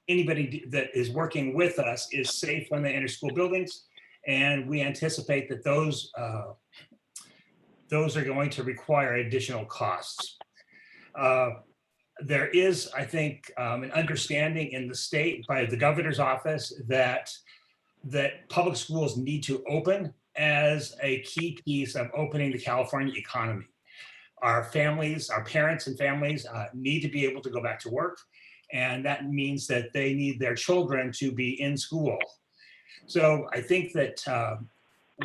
Speaker 2: anybody that is working with us is safe when they enter school buildings. And we anticipate that those are going to require additional costs. There is, I think, an understanding in the state by the governor's office that public schools need to open as a key piece of opening the California economy. Our families, our parents and families need to be able to go back to work. And that means that they need their children to be in school. So I think that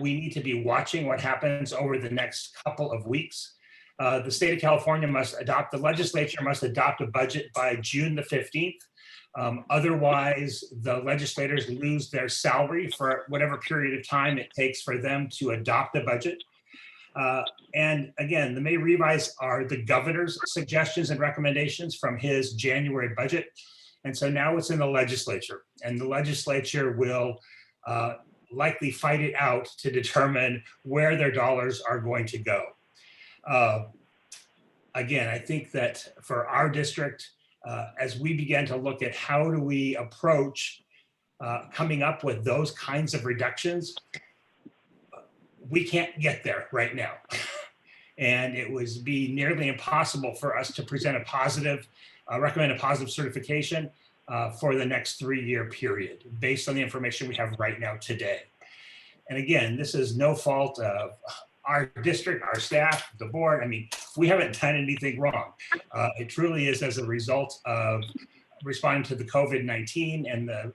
Speaker 2: we need to be watching what happens over the next couple of weeks. The state of California the legislature must adopt a budget by June the 15th. Otherwise, the legislators lose their salary for whatever period of time it takes for them to adopt a budget. And again, the May revise are the governor's suggestions and recommendations from his January budget. And so now it's in the legislature, and the legislature will likely fight it out to determine where their dollars are going to go. Again, I think that for our district, as we begin to look at how do we approach coming up with those kinds of reductions, we can't get there right now. And it would be nearly impossible for us to present a positive, recommend a positive certification for the next 3-year period based on the information we have right now today. And again, this is no fault of our district, our staff, the board. I mean, we haven't done anything wrong. It truly is as a result of responding to the COVID-19 and the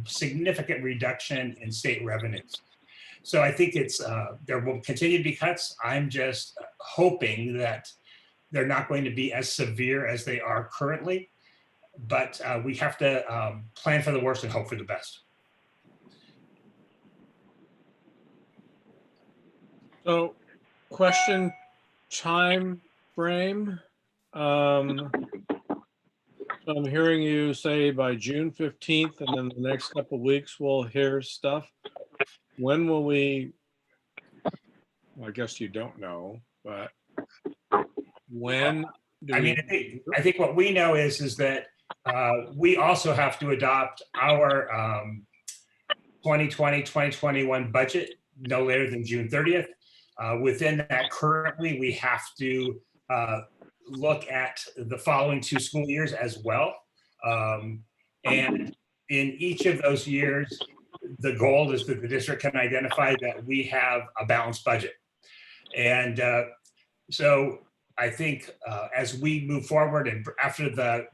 Speaker 2: significant reduction in state revenues. So I think it's there will continue to be cuts. I'm just hoping that they're not going to be as severe as they are currently, but we have to plan for the worst and hope for the best.
Speaker 1: So, question time frame. So I'm hearing you say by June 15th, and then the next couple of weeks we'll hear stuff. When will we? Well, I guess you don't know, but when?
Speaker 2: I mean, I think what we know is that we also have to adopt our 2020-2021 budget no later than June 30th. Within that, currently, we have to look at the following 2 school years as well. And in each of those years, the goal is that the district can identify that we have a balanced budget. And so I think as we move forward and after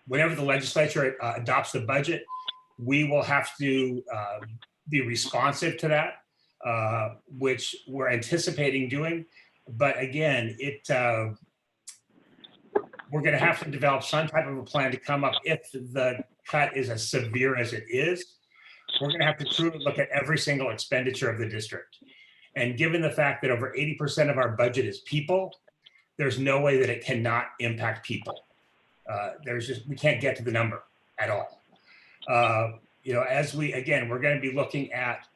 Speaker 2: whenever the legislature adopts the budget, we will have to be responsive to that, which we're anticipating doing. But again, we're going to have to develop some type of a plan to come up if the cut is as severe as it is. We're going to have to truly look at every single expenditure of the district. And given the fact that over 80% of our budget is people, there's no way that it cannot impact people. We can't get to the number at all. As we're going to be looking at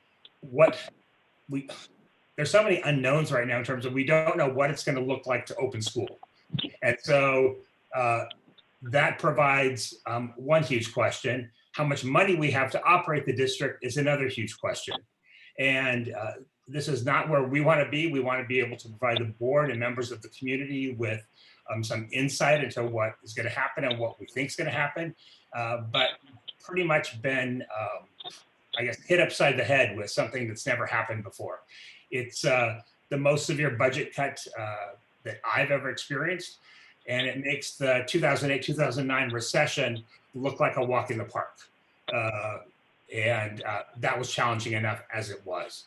Speaker 2: there's so many unknowns right now in terms of we don't know what it's going to look like to open school. And so that provides one huge question. How much money we have to operate the district is another huge question. And this is not where we want to be. We want to be able to provide the board and members of the community with some insight into what is going to happen and what we think is going to happen. But pretty much been, I guess, hit upside the head with something that's never happened before. It's the most severe budget cut that I've ever experienced. And it makes the 2008-2009 recession look like a walk in the park. And that was challenging enough as it was.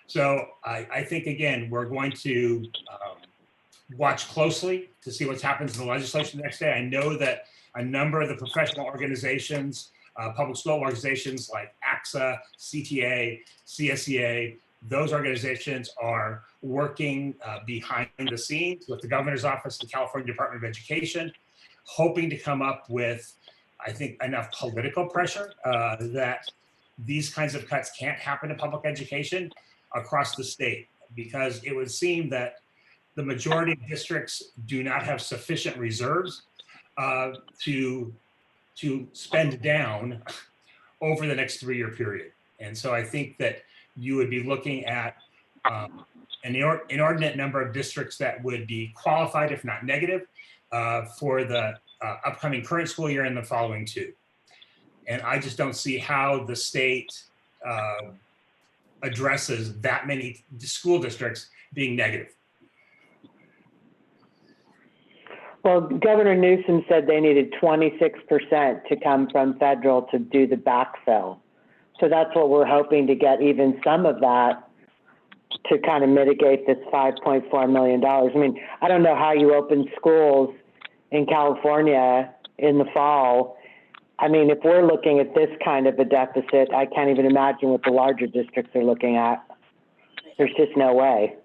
Speaker 2: So I think, again, we're going to watch closely to see what happens in the legislature the next day. I know that a number of the professional organizations, public school organizations like AXA, CTA, CSEA, those organizations are working behind the scenes with the governor's office, the California Department of Education, hoping to come up with, I think, enough political pressure that these kinds of cuts can't happen in public education across the state, because it would seem that the majority of districts do not have sufficient reserves to spend down over the next 3-year period. And so I think that you would be looking at an inordinate number of districts that would be qualified, if not negative, for the upcoming current school year and the following 2. And I just don't see how the state addresses that many school districts being negative.
Speaker 14: Well, Governor Newsom said they needed 26% to come from federal to do the backfill. So that's what we're hoping to get, even some of that to kind of mitigate this $5.4 million. I mean, I don't know how you open schools in California in the fall. I mean, if we're looking at this kind of a deficit, I can't even imagine what the larger districts are looking at. There's just no way.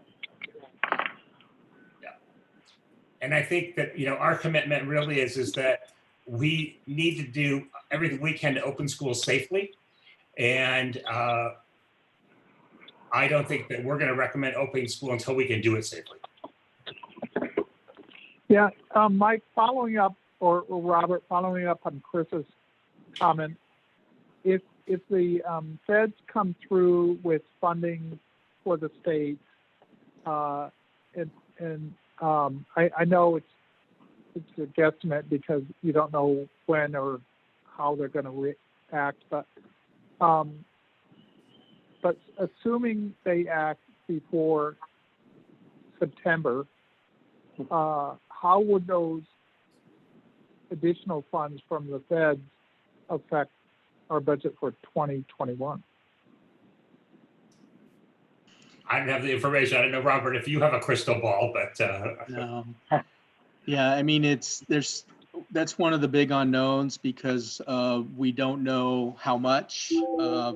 Speaker 2: And I think that, our commitment really is that we need to do everything we can to open schools safely. And I don't think that we're going to recommend opening school until we can do it safely.
Speaker 4: Yeah, Mike, following up, or Robert, following up on Chris's comment, if the feds come through with funding for the states I know it's a guesstimate because you don't know when or how they're going to react, but assuming they act before September, how would those additional funds from the feds affect our budget for 2021?
Speaker 2: I don't have the information. I don't know, Robert, if you have a crystal ball, but
Speaker 20: Yeah, I mean, that's one of the big unknowns because we don't know how much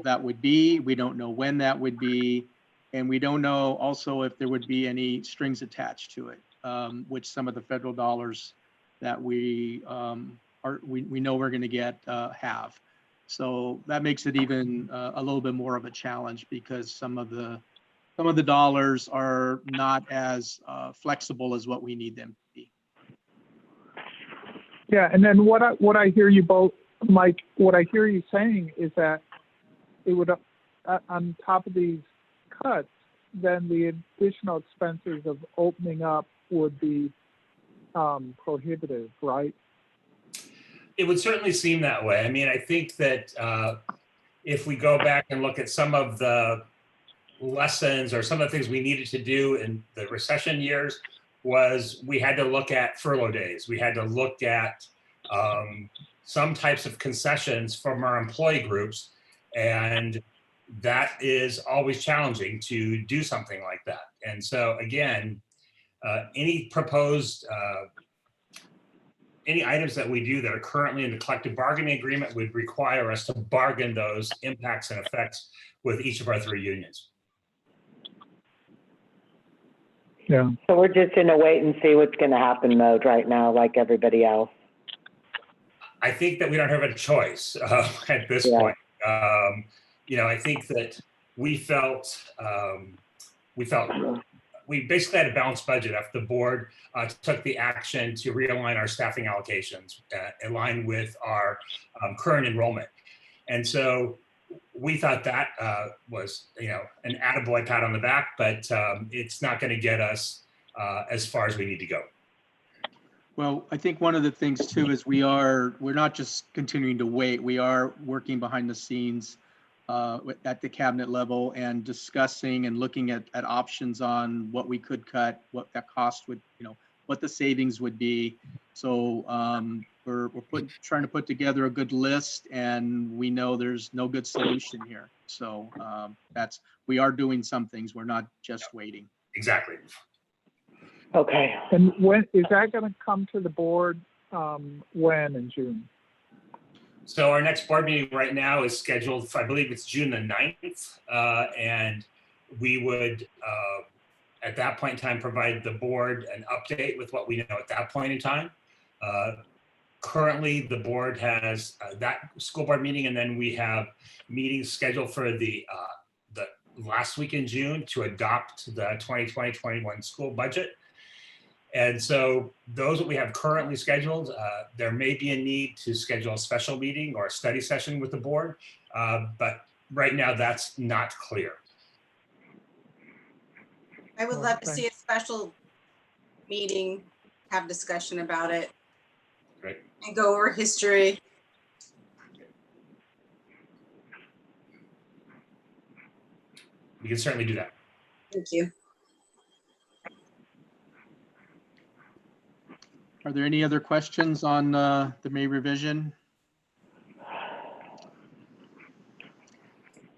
Speaker 20: that would be. We don't know when that would be. And we don't know also if there would be any strings attached to it, which some of the federal dollars that we know we're going to get have. So that makes it even a little bit more of a challenge because some of the dollars are not as flexible as what we need them to be.
Speaker 4: Yeah, and then what I hear you both, Mike, what I hear you saying is that it would, on top of these cuts, then the additional expenses of opening up would be prohibitive, right?
Speaker 2: it would certainly seem that way. I mean, I think that if we go back and look at some of the lessons or some of the things we needed to do in the recession years, was we had to look at furlough days. We had to look at some types of concessions from our employee groups. And that is always challenging to do something like that. And so again, any proposed, any items that we do that are currently in the collective bargaining agreement would require us to bargain those impacts and effects with each of our three unions.
Speaker 4: Yeah.
Speaker 14: So we're just in a wait and see what's going to happen mode right now, like everybody else.
Speaker 2: I think that we don't have a choice at this point. You know, I think that we basically had a balanced budget after the board took the action to realign our staffing allocations in line with our current enrollment. And so we thought that was, you know, an attaboy pat on the back, but it's not going to get us as far as we need to go.
Speaker 20: Well, I think one of the things too is we're not just continuing to wait. We are working behind the scenes at the cabinet level and discussing and looking at options on what we could cut, what that cost would, you know, what the savings would be. So we're trying to put together a good list, and we know there's no good solution here. So we are doing some things. We're not just waiting.
Speaker 2: Exactly.
Speaker 14: Okay.
Speaker 4: And when is that going to come to the board? When in June?
Speaker 2: So our next board meeting right now is scheduled for, I believe it's June the 9th. And we would, at that point in time, provide the board an update with what we know at that point in time. Currently, the board has that school board meeting, and then we have meetings scheduled for the last week in June to adopt the 2020-21 school budget. And so those that we have currently scheduled, there may be a need to schedule a special meeting or a study session with the board, but right now that's not clear.
Speaker 21: I would love to see a special meeting, have discussion about it.
Speaker 2: Great.
Speaker 21: And go over history.
Speaker 2: We can certainly do that.
Speaker 21: Thank you.
Speaker 20: Are there any other questions on the May revision?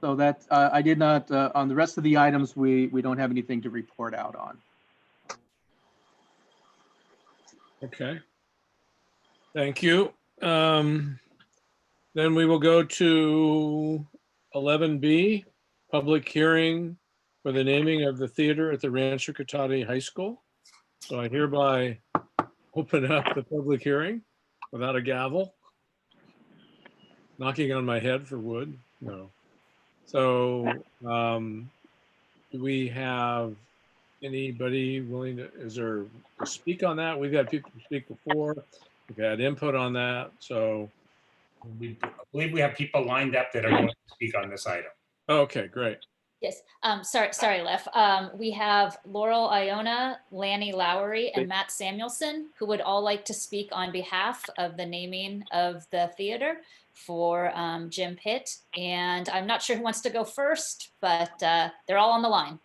Speaker 20: So that I did not, on the rest of the items, we don't have anything to report out on.
Speaker 1: Okay. Thank you. Then we will go to 11B, public hearing for the naming of the theater at the Rancho Cotati High School. So I hereby open up the public hearing without a gavel. Knocking on my head for wood? No. So do we have anybody willing to, is there to speak on that? We've had people speak before. We've had input on that. So
Speaker 2: I believe we have people lined up that are going to speak on this item.
Speaker 1: Okay, great.
Speaker 5: Yes, sorry, Lef. We have Laurel Iona, Lanny Lowry, and Matt Samuelson, who would all like to speak on behalf of the naming of the theater for Jim Pitt. And I'm not sure who wants to go first, but they're all on the line.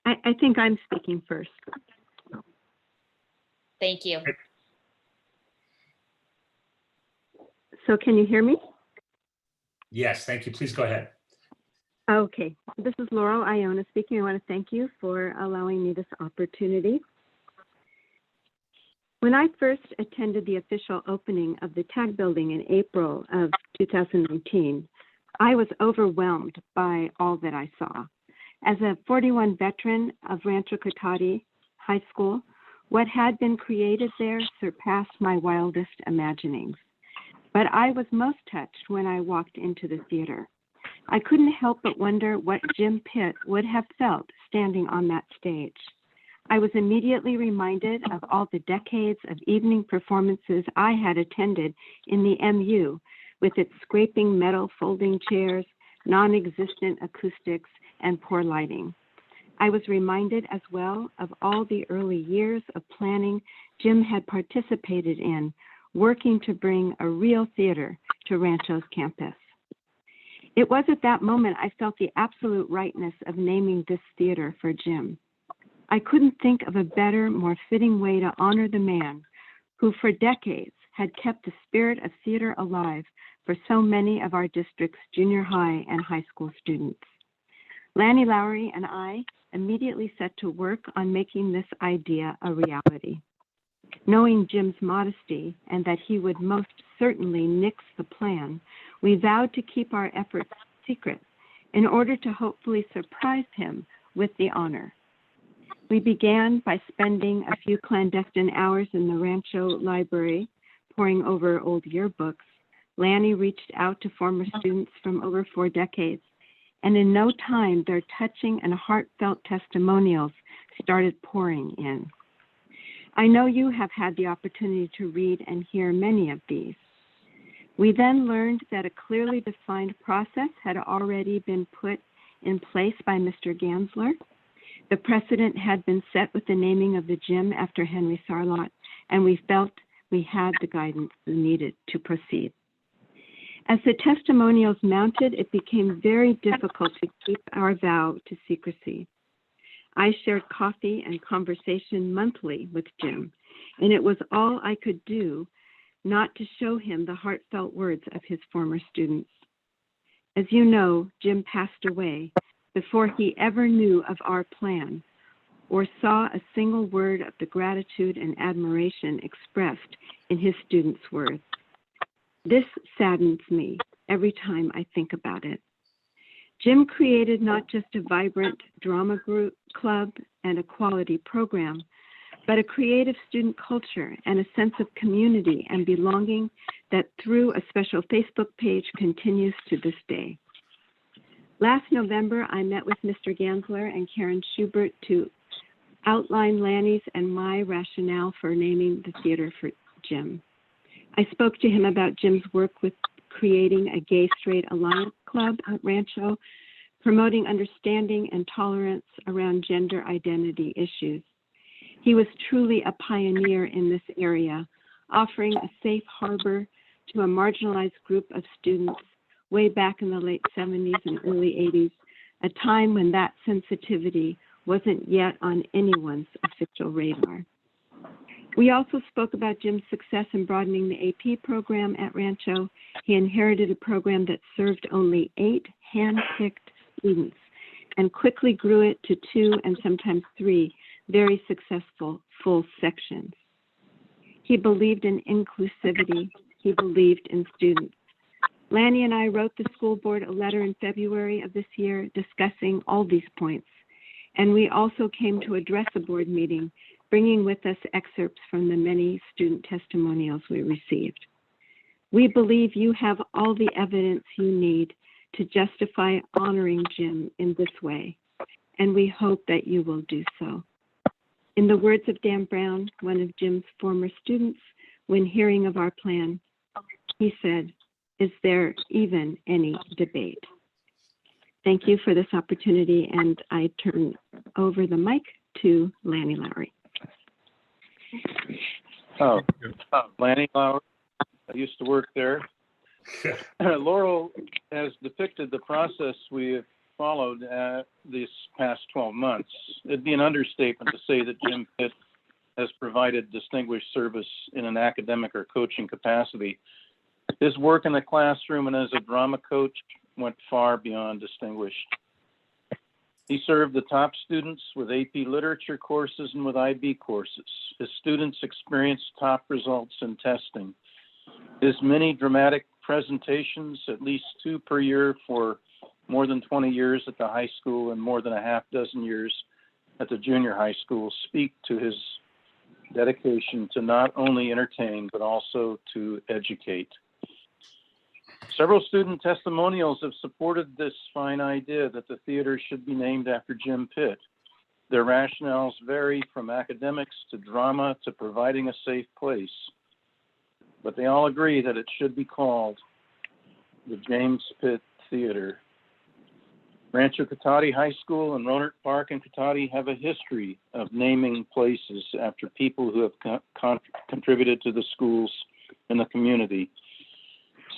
Speaker 3: I think I'm speaking first.
Speaker 5: Thank you.
Speaker 3: So can you hear me?
Speaker 2: Yes, thank you. Please go ahead.
Speaker 3: Okay, this is Laurel Iona speaking. I want to thank you for allowing me this opportunity. When I first attended the official opening of the TAG building in April of 2019, I was overwhelmed by all that I saw. As a 41 veteran of Rancho Cotati High School, what had been created there surpassed my wildest imaginings. But I was most touched when I walked into the theater. I couldn't help but wonder what Jim Pitt would have felt standing on that stage. I was immediately reminded of all the decades of evening performances I had attended in the MU, with its scraping metal folding chairs, non-existent acoustics, and poor lighting. I was reminded as well of all the early years of planning Jim had participated in, working to bring a real theater to Rancho's campus. It was at that moment I felt the absolute rightness of naming this theater for Jim. I couldn't think of a better, more fitting way to honor the man who for decades had kept the spirit of theater alive for so many of our district's junior high and high school students. Lanny Lowry and I immediately set to work on making this idea a reality. Knowing Jim's modesty and that he would most certainly nix the plan, we vowed to keep our efforts secret in order to hopefully surprise him with the honor. We began by spending a few clandestine hours in the Rancho Library, poring over old yearbooks. Lanny reached out to former students from over 4 decades, and in no time, their touching and heartfelt testimonials started pouring in. I know you have had the opportunity to read and hear many of these. We then learned that a clearly defined process had already been put in place by Mr. Gansler. The precedent had been set with the naming of the gym after Henry Sarlott, and we felt we had the guidance we needed to proceed. As the testimonials mounted, it became very difficult to keep our vow to secrecy. I shared coffee and conversation monthly with Jim, and it was all I could do not to show him the heartfelt words of his former students. As you know, Jim passed away before he ever knew of our plan or saw a single word of the gratitude and admiration expressed in his students' words. This saddens me every time I think about it. Jim created not just a vibrant drama group, club, and a quality program, but a creative student culture and a sense of community and belonging that through a special Facebook page continues to this day. Last November, I met with Mr. Gansler and Karen Schubert to outline Lanny's and my rationale for naming the theater for Jim. I spoke to him about Jim's work with creating a gay-straight alliance club at Rancho, promoting understanding and tolerance around gender identity issues. He was truly a pioneer in this area, offering a safe harbor to a marginalized group of students way back in the late 70s and early 80s, a time when that sensitivity wasn't yet on anyone's official radar. We also spoke about Jim's success in broadening the AP program at Rancho. He inherited a program that served only 8 hand-picked students and quickly grew it to 2 and sometimes 3 very successful full sections. He believed in inclusivity. He believed in students. Lanny and I wrote the school board a letter in February of this year discussing all these points. And we also came to address a board meeting, bringing with us excerpts from the many student testimonials we received. We believe you have all the evidence you need to justify honoring Jim in this way, and we hope that you will do so. In the words of Dan Brown, one of Jim's former students, when hearing of our plan, he said, "Is there even any debate?" thank you for this opportunity, and I turn over the mic to Lanny Lowry.
Speaker 6: Oh, Lanny Lowry. I used to work there. Laurel has depicted the process we have followed these past 12 months. It'd be an understatement to say that Jim Pitt has provided distinguished service in an academic or coaching capacity. His work in the classroom and as a drama coach went far beyond distinguished. He served the top students with AP literature courses and with IB courses. His students experienced top results in testing. His many dramatic presentations, at least 2 per year for more than 20 years at the high school and more than a half dozen years at the junior high school, speak to his dedication to not only entertain, but also to educate. Several student testimonials have supported this fine idea that the theater should be named after Jim Pitt. Their rationales vary from academics to drama to providing a safe place, but they all agree that it should be called the James Pitt Theater. Rancho Cotati High School and Rohnert Park in Cotati have a history of naming places after people who have contributed to the schools in the community.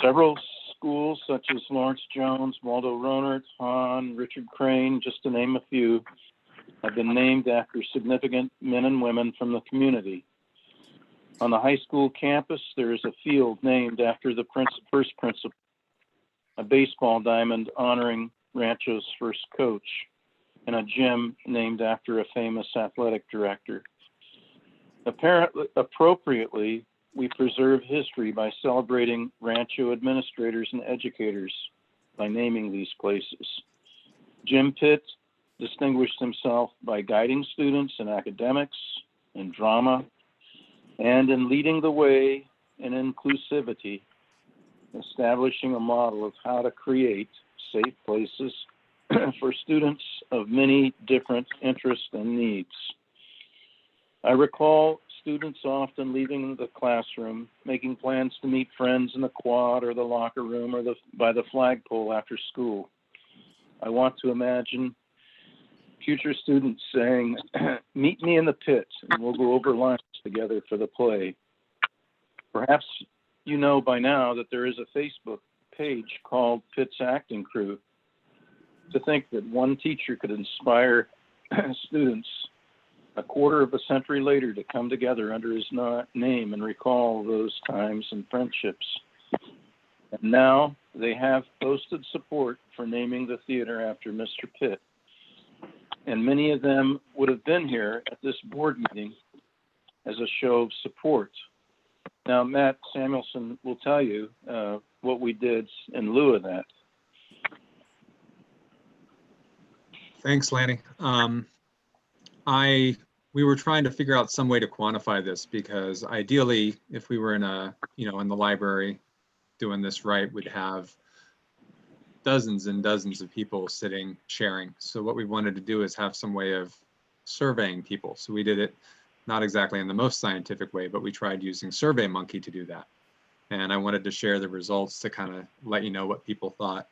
Speaker 6: Several schools such as Lawrence Jones, Waldo Rohnert, Hahn, Richard Crane, just to name a few, have been named after significant men and women from the community. On the high school campus, there is a field named after the first principal, a baseball diamond honoring Rancho's first coach, and a gym named after a famous athletic director. Appropriately, we preserve history by celebrating Rancho administrators and educators by naming these places. Jim Pitt distinguished himself by guiding students in academics, in drama, and in leading the way in inclusivity, establishing a model of how to create safe places for students of many different interests and needs. I recall students often leaving the classroom, making plans to meet friends in the quad or the locker room or by the flagpole after school. I want to imagine future students saying, meet me in the pit and we'll go over lunch together for the play. Perhaps you know by now that there is a Facebook page called Pitt's Acting Crew. To think that one teacher could inspire students a quarter of a century later to come together under his name and recall those times and friendships. And now they have posted support for naming the theater after Mr. Pitt. And many of them would have been here at this board meeting as a show of support. Now, Matt Samuelson will tell you what we did in lieu of that.
Speaker 10: Thanks, Lanny. We were trying to figure out some way to quantify this, because ideally, if we were in in the library doing this right, we'd have dozens and dozens of people sitting, sharing. So what we wanted to do is have some way of surveying people. So we did it not exactly in the most scientific way, but we tried using SurveyMonkey to do that. And I wanted to share the results to kind of let you know what people thought.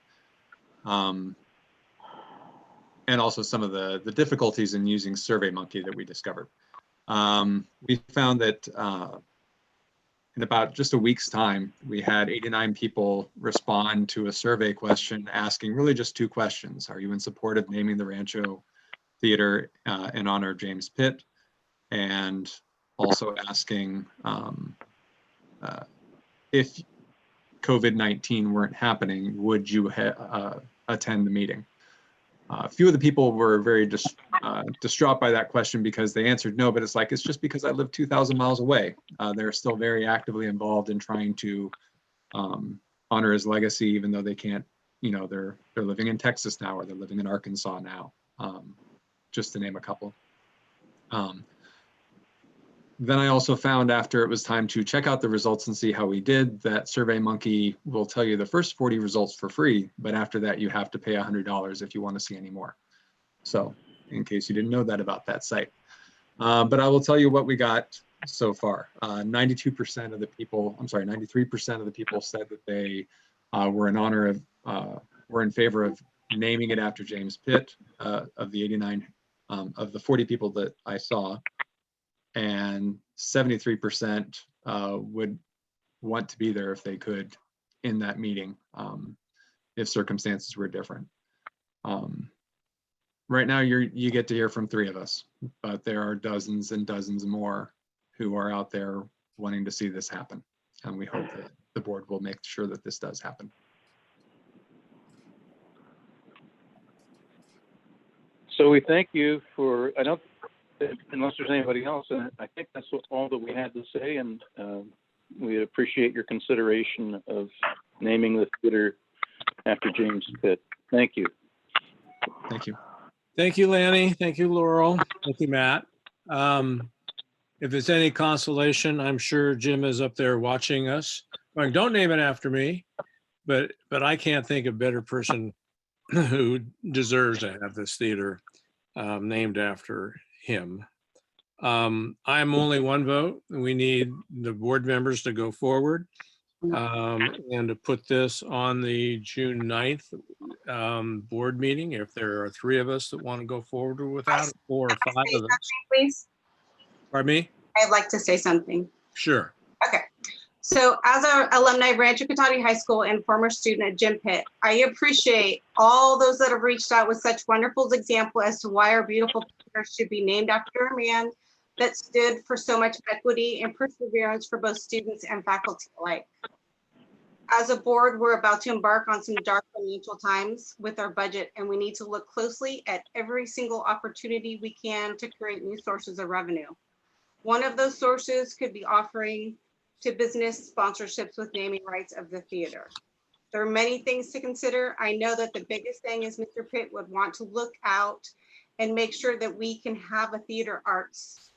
Speaker 10: And also some of the difficulties in using SurveyMonkey that we discovered. We found that in about just a week's time, we had 89 people respond to a survey question asking really just 2 questions. Are you in support of naming the Rancho Theater in honor of James Pitt? And also asking if COVID-19 weren't happening, would you attend the meeting? A few of the people were very distraught by that question because they answered no, but it's just because I live 2,000 miles away. They're still very actively involved in trying to honor his legacy, even though they can't, they're living in Texas now, or they're living in Arkansas now, just to name a couple. Then I also found, after it was time to check out the results and see how we did, that SurveyMonkey will tell you the first 40 results for free, but after that you have to pay $100 if you want to see any more. So in case you didn't know that about that site. But I will tell you what we got so far. 93% of the people, 93% of the people said that they were in favor of naming it after James Pitt, of the 89, of the 40 people that I saw, and 73% would want to be there if they could in that meeting, if circumstances were different. Right now, you get to hear from 3 of us, but there are dozens and dozens more who are out there wanting to see this happen. And we hope that the board will make sure that this does happen.
Speaker 6: So we thank you for, unless there's anybody else, I think that's all that we had to say, and we appreciate your consideration of naming the theater after James Pitt. Thank you.
Speaker 10: Thank you.
Speaker 1: Thank you, Lanny. Thank you, Laurel. Thank you, Matt. If it's any consolation, I'm sure Jim is up there watching us. Going, don't name it after me, but I can't think of a better person who deserves to have this theater named after him. I'm only one vote. We need the board members to go forward and to put this on the June 9th board meeting. If there are 3 of us that want to go forward with that, 4 or 5 of us.
Speaker 21: Please.
Speaker 1: Pardon me?
Speaker 21: I'd like to say something.
Speaker 1: Sure.
Speaker 21: Okay. So as an alumni of Rancho Cotati High School and former student at Jim Pitt, I appreciate all those that have reached out with such wonderful example as to why our beautiful theater should be named after a man that stood for so much equity and perseverance for both students and faculty alike. As a board, we're about to embark on some dark financial times with our budget, and we need to look closely at every single opportunity we can to create new sources of revenue. One of those sources could be offering to business sponsorships with naming rights of the theater. There are many things to consider. I know that the biggest thing is Mr. Pitt would want to look out and make sure that we can have a theater arts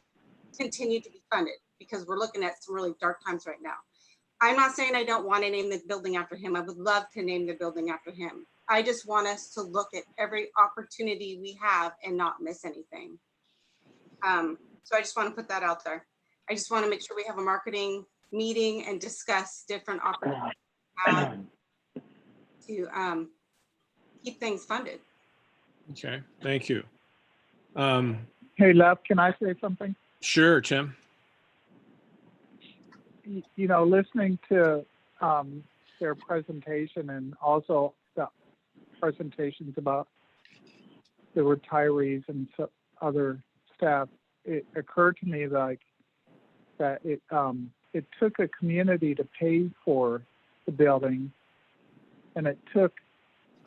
Speaker 21: continue to be funded, because we're looking at some really dark times right now. I'm not saying I don't want to name the building after him. I would love to name the building after him. I just want us to look at every opportunity we have and not miss anything. So I just want to put that out there. I just want to make sure we have a marketing meeting and discuss different opportunities to keep things funded.
Speaker 1: Okay, thank you.
Speaker 4: Hey, Lev, can I say something?
Speaker 1: Sure, Tim.
Speaker 4: You know, listening to their presentation and also the presentations about the retirees and other staff, it occurred to me like that it took a community to pay for the building, and it took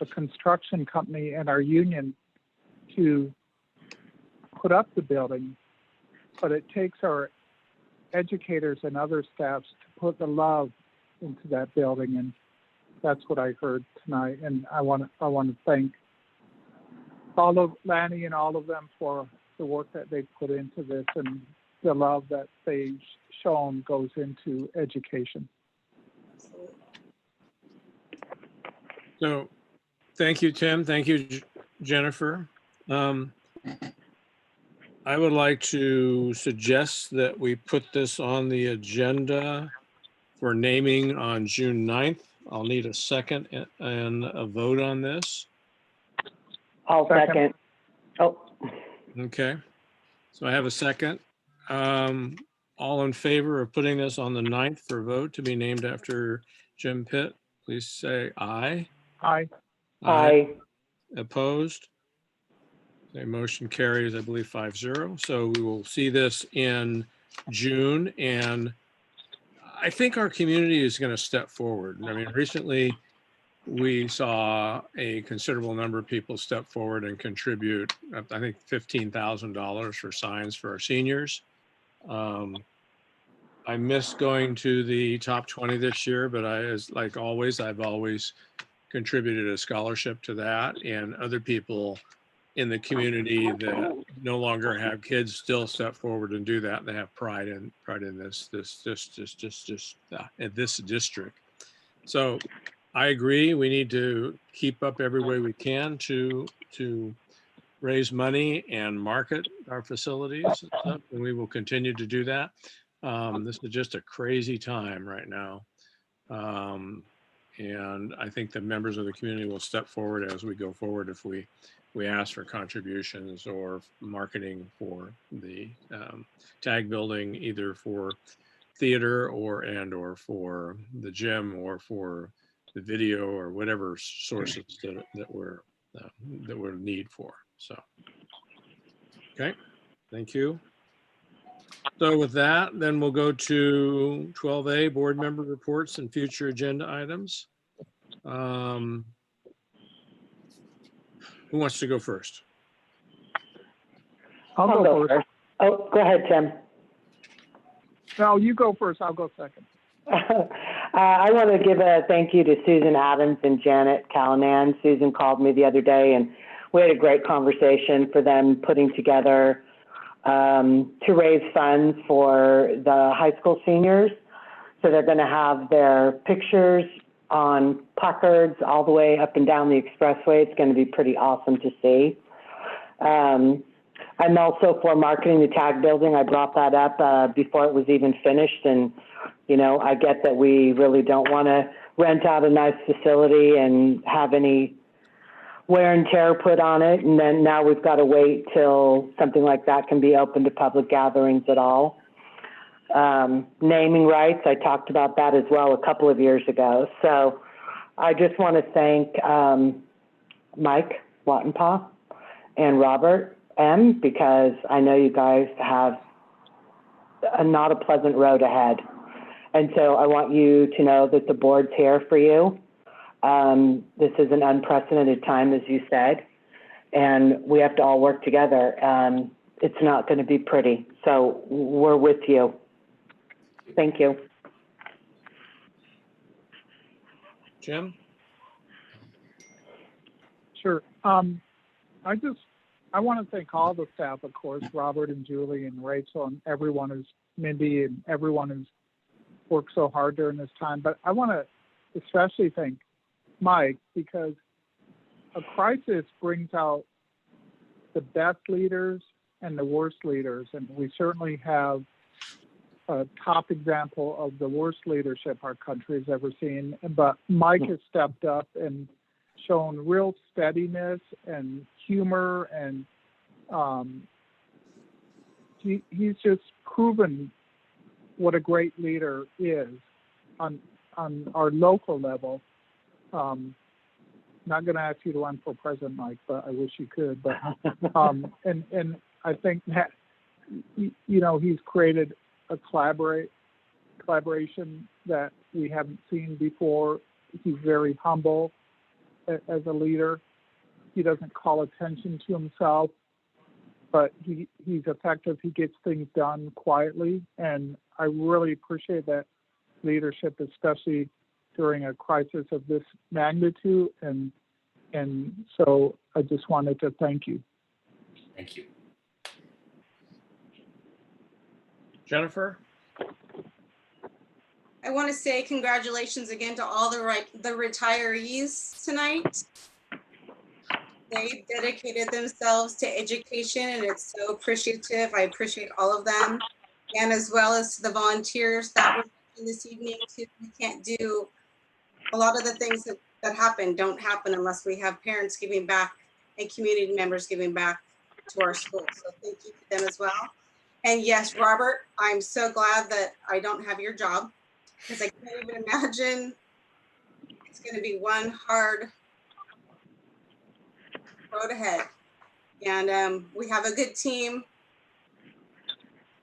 Speaker 4: a construction company and our union to put up the building, but it takes our educators and other staffs to put the love into that building, and that's what I heard tonight. And I want to thank all of Lanny and all of them for the work that they put into this, and the love that they've shown goes into education.
Speaker 1: So, thank you, Tim. Thank you, Jennifer. I would like to suggest that we put this on the agenda for naming on June 9th. I'll need a second and a vote on this.
Speaker 14: I'll second. Oh.
Speaker 1: Okay. So I have a second. All in favor of putting this on the 9th for a vote to be named after Jim Pitt, please say aye.
Speaker 4: Aye.
Speaker 14: Aye.
Speaker 1: Opposed? The motion carries, I believe, 5-0. So we will see this in June, and I think our community is going to step forward. I mean, recently we saw a considerable number of people step forward and contribute, I think, $15,000 for signs for our seniors. I missed going to the top 20 this year, but like always, I've always contributed a scholarship to that, and other people in the community that no longer have kids still step forward and do that. They have pride in this district. So I agree. We need to keep up every way we can to raise money and market our facilities and stuff, and we will continue to do that. This is just a crazy time right now. And I think the members of the community will step forward as we go forward if we ask for contributions or marketing for the tag building, either for theater or for the gym or for the video or whatever sources that we're need for. So, okay, thank you. So with that, then we'll go to 12A, board member reports and future agenda items. Who wants to go first?
Speaker 4: I'll go first.
Speaker 14: Oh, go ahead, Tim.
Speaker 4: No, you go first. I'll go second.
Speaker 14: I want to give a thank you to Susan Adams and Janet Callanan. Susan called me the other day, and we had a great conversation for them putting together to raise funds for the high school seniors. So they're going to have their pictures on placards all the way up and down the expressway. It's going to be pretty awesome to see. I'm also for marketing the tag building. I brought that up before it was even finished. And, you know, I get that we really don't want to rent out a nice facility and have any wear and tear put on it. And then now we've got to wait till something like that can be open to public gatherings at all. Naming rights, I talked about that as well a couple of years ago. So I just want to thank Mike Wattenpaw and Robert M., because I know you guys have not a pleasant road ahead. And so I want you to know that the board's here for you. This is an unprecedented time, as you said, and we have to all work together. It's not going to be pretty. So we're with you. Thank you.
Speaker 1: Jim?
Speaker 4: Sure. I want to thank all the staff, of course, Robert and Julie and Rachel and everyone who's, Mindy and everyone who's worked so hard during this time. But I want to especially thank Mike, because a crisis brings out the best leaders and the worst leaders. And we certainly have a top example of the worst leadership our country has ever seen. But Mike has stepped up and shown real steadiness and humor, and he's just proven what a great leader is on our local level. Not going to ask you to run for president, Mike, but I wish you could. But and I think that, you know, he's created a collaboration that we haven't seen before. He's very humble as a leader. He doesn't call attention to himself, but he's effective. He gets things done quietly, and I really appreciate that leadership, especially during a crisis of this magnitude. And so I just wanted to thank you.
Speaker 2: Thank you.
Speaker 1: Jennifer?
Speaker 21: I want to say congratulations again to all the retirees tonight. They dedicated themselves to education, and it's so appreciative. I appreciate all of them, and as well as to the volunteers that were watching this evening too. We can't do a lot of the things that happen don't happen unless we have parents giving back and community members giving back to our schools. So thank you to them as well. And yes, Robert, I'm so glad that I don't have your job, because I can't even imagine. It's going to be one hard road ahead. And we have a good team,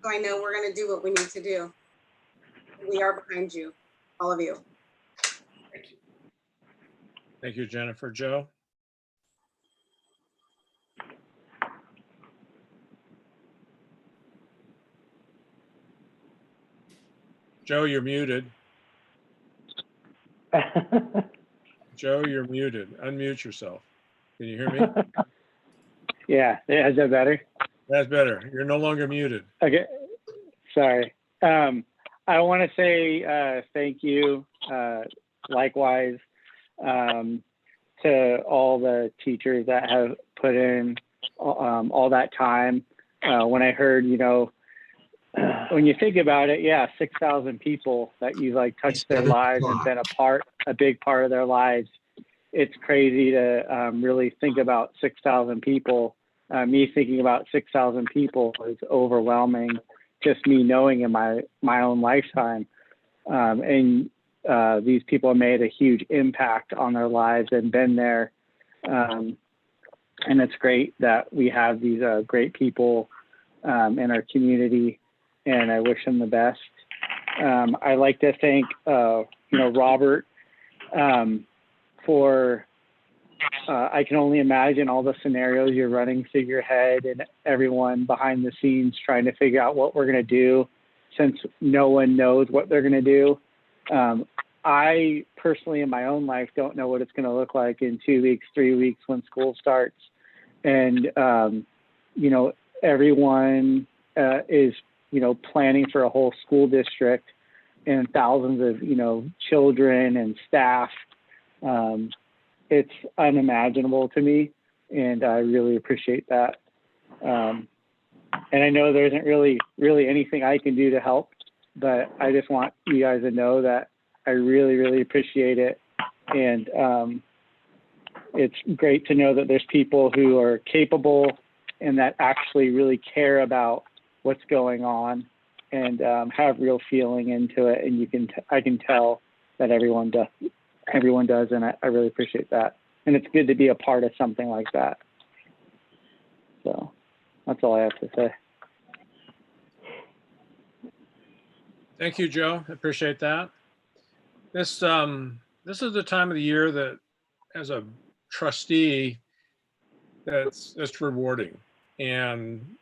Speaker 21: so I know we're going to do what we need to do. We are behind you, all of you.
Speaker 2: Thank you.
Speaker 1: Thank you, Jennifer. Joe? Joe, you're muted. Joe, you're muted. Unmute yourself. Can you hear me?
Speaker 7: Yeah, is that better?
Speaker 1: That's better. You're no longer muted.
Speaker 7: Okay, sorry. I want to say thank you, likewise, to all the teachers that have put in all that time. When I heard, you know, when you think about it, yeah, 6,000 people that you like touched their lives and been a big part of their lives. It's crazy to really think about 6,000 people. Me thinking about 6,000 people is overwhelming. Just me knowing in my own lifetime, and these people have made a huge impact on their lives and been there. And it's great that we have these great people in our community, and I wish them the best. I like to thank, Robert, for, I can only imagine all the scenarios you're running through your head and everyone behind the scenes trying to figure out what we're going to do, since no one knows what they're going to do. I personally, in my own life, don't know what it's going to look like in 2 weeks, 3 weeks when school starts. And, everyone is, planning for a whole school district and thousands of, children and staff. It's unimaginable to me, and I really appreciate that. And I know there isn't really anything I can do to help, but I just want you guys to know that I really, really appreciate it. And it's great to know that there's people who are capable and that actually really care about what's going on and have real feeling into it. And I can tell that everyone does, and I really appreciate that. And it's good to be a part of something like that. So that's all I have to say.
Speaker 1: Thank you, Joe. I appreciate that. This is the time of the year that, as a trustee, that's rewarding, and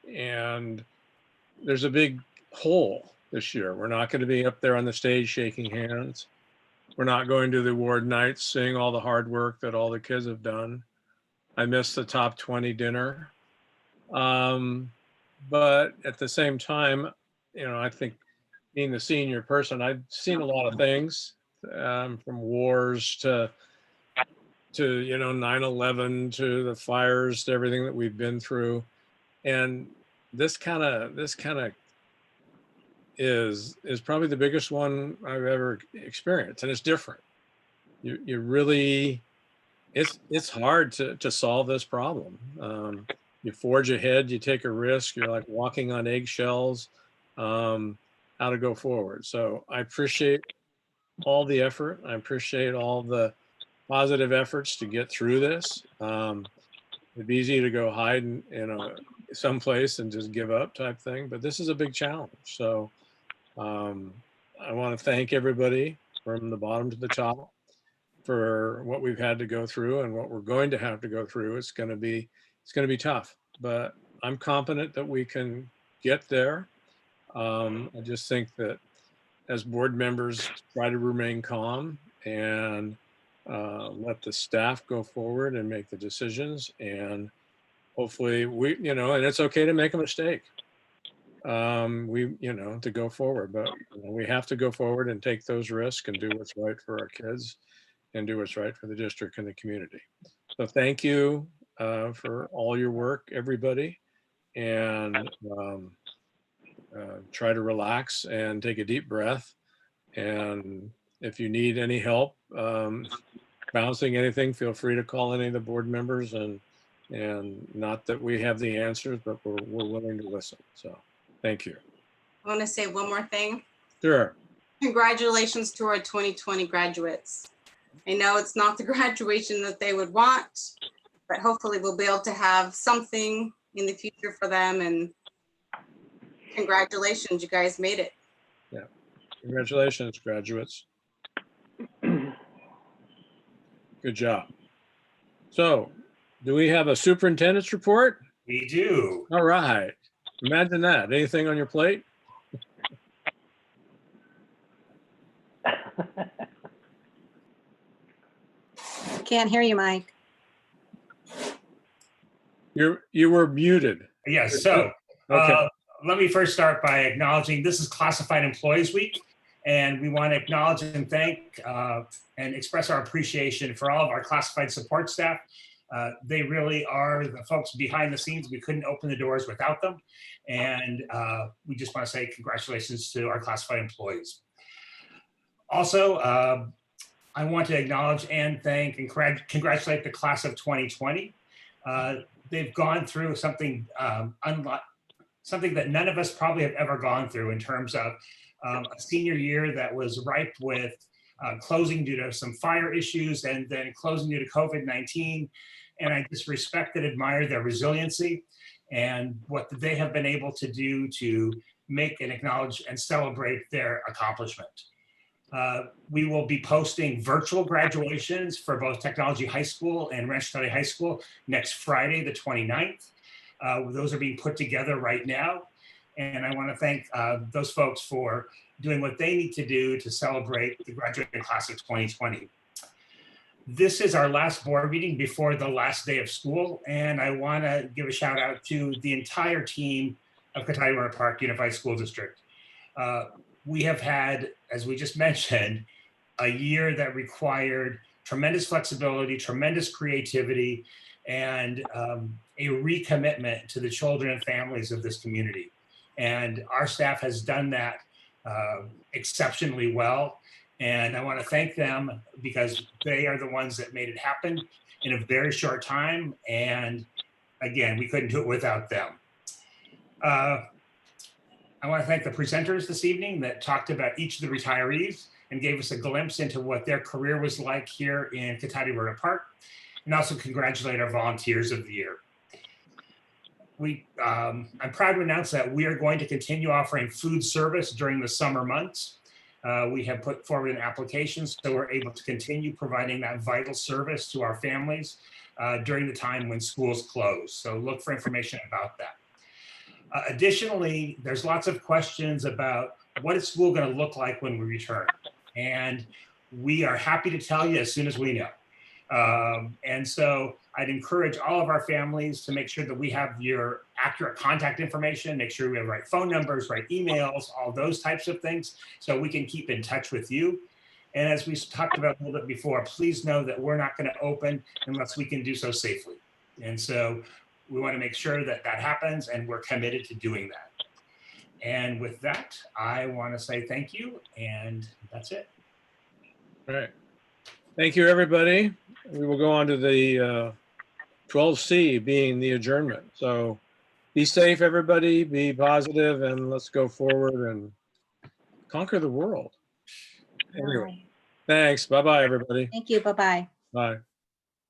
Speaker 1: there's a big hole this year. We're not going to be up there on the stage shaking hands. We're not going to the award nights, seeing all the hard work that all the kids have done. I missed the top 20 dinner. But at the same time, I think being the senior person, I've seen a lot of things, from wars to 9/11, to the fires, to everything that we've been through. And this kind of is probably the biggest one I've ever experienced, and it's different. You really, it's hard to solve this problem. You forge ahead, you take a risk, you're like walking on eggshells, how to go forward. So I appreciate all the effort. I appreciate all the positive efforts to get through this. It'd be easy to go hide in someplace and just give up type thing, but this is a big challenge. So I want to thank everybody from the bottom to the top for what we've had to go through and what we're going to have to go through. It's going to be tough, but I'm confident that we can get there. I just think that as board members, try to remain calm and let the staff go forward and make the decisions. And hopefully and it's okay to make a mistake. To go forward, but we have to go forward and take those risks and do what's right for our kids and do what's right for the district and the community. So thank you for all your work, everybody, and try to relax and take a deep breath. And if you need any help bouncing anything, feel free to call any of the board members, and not that we have the answers, but we're willing to listen. So thank you.
Speaker 21: I want to say one more thing.
Speaker 1: Sure.
Speaker 21: Congratulations to our 2020 graduates. I know it's not the graduation that they would want, but hopefully we'll be able to have something in the future for them. And congratulations, you guys made it.
Speaker 1: Yeah. Congratulations, graduates. Good job. So, do we have a superintendent's report?
Speaker 2: We do.
Speaker 1: All right. Imagine that. Anything on your plate?
Speaker 11: Can't hear you, Mike.
Speaker 1: You were muted.
Speaker 2: Yes. So
Speaker 1: Okay.
Speaker 2: Let me first start by acknowledging this is Classified Employees Week, and we want to acknowledge and thank and express our appreciation for all of our classified support staff They really are the folks behind the scenes. We couldn't open the doors without them. And we just want to say congratulations to our classified employees. Also, I want to acknowledge and thank and congratulate the class of 2020. They've gone through something something that none of us probably have ever gone through in terms of a senior year that was ripe with closing due to some fire issues and then closing due to COVID-19. And I just respect and admire their resiliency and what they have been able to do to make and acknowledge and celebrate their accomplishment. We will be posting virtual graduations for both Technology High School and Rancho County High School next Friday, the 29th. Those are being put together right now. And I want to thank those folks for doing what they need to do to celebrate the graduating class of 2020. This is our last board meeting before the last day of school. And I want to give a shout out to the entire team of Cotati Park Unified School District. We have had, as we just mentioned, a year that required tremendous flexibility, tremendous creativity, and a recommitment to the children and families of this community. And our staff has done that exceptionally well. And I want to thank them because they are the ones that made it happen in a very short time. And again, we couldn't do it without them. I want to thank the presenters this evening that talked about each of the retirees and gave us a glimpse into what their career was like here in Cotati Park, and also congratulate our volunteers of the year. I'm proud to announce that we are going to continue offering food service during the summer months. We have put forward an application so we're able to continue providing that vital service to our families during the time when schools close. So look for information about that. Additionally, there's lots of questions about what is school going to look like when we return. And we are happy to tell you as soon as we know. And so I'd encourage all of our families to make sure that we have your accurate contact information, make sure we have the right phone numbers, right emails, all those types of things, so we can keep in touch with you. And as we talked about a little bit before, please know that we're not going to open unless we can do so safely. And so we want to make sure that that happens, and we're committed to doing that. And with that, I want to say thank you, and that's it.
Speaker 1: All right. Thank you, everybody. We will go on to the 12C, being the adjournment. So be safe, everybody. Be positive, and let's go forward and conquer the world. Anyway, thanks. Bye-bye, everybody.
Speaker 11: Thank you. Bye-bye.
Speaker 1: Bye.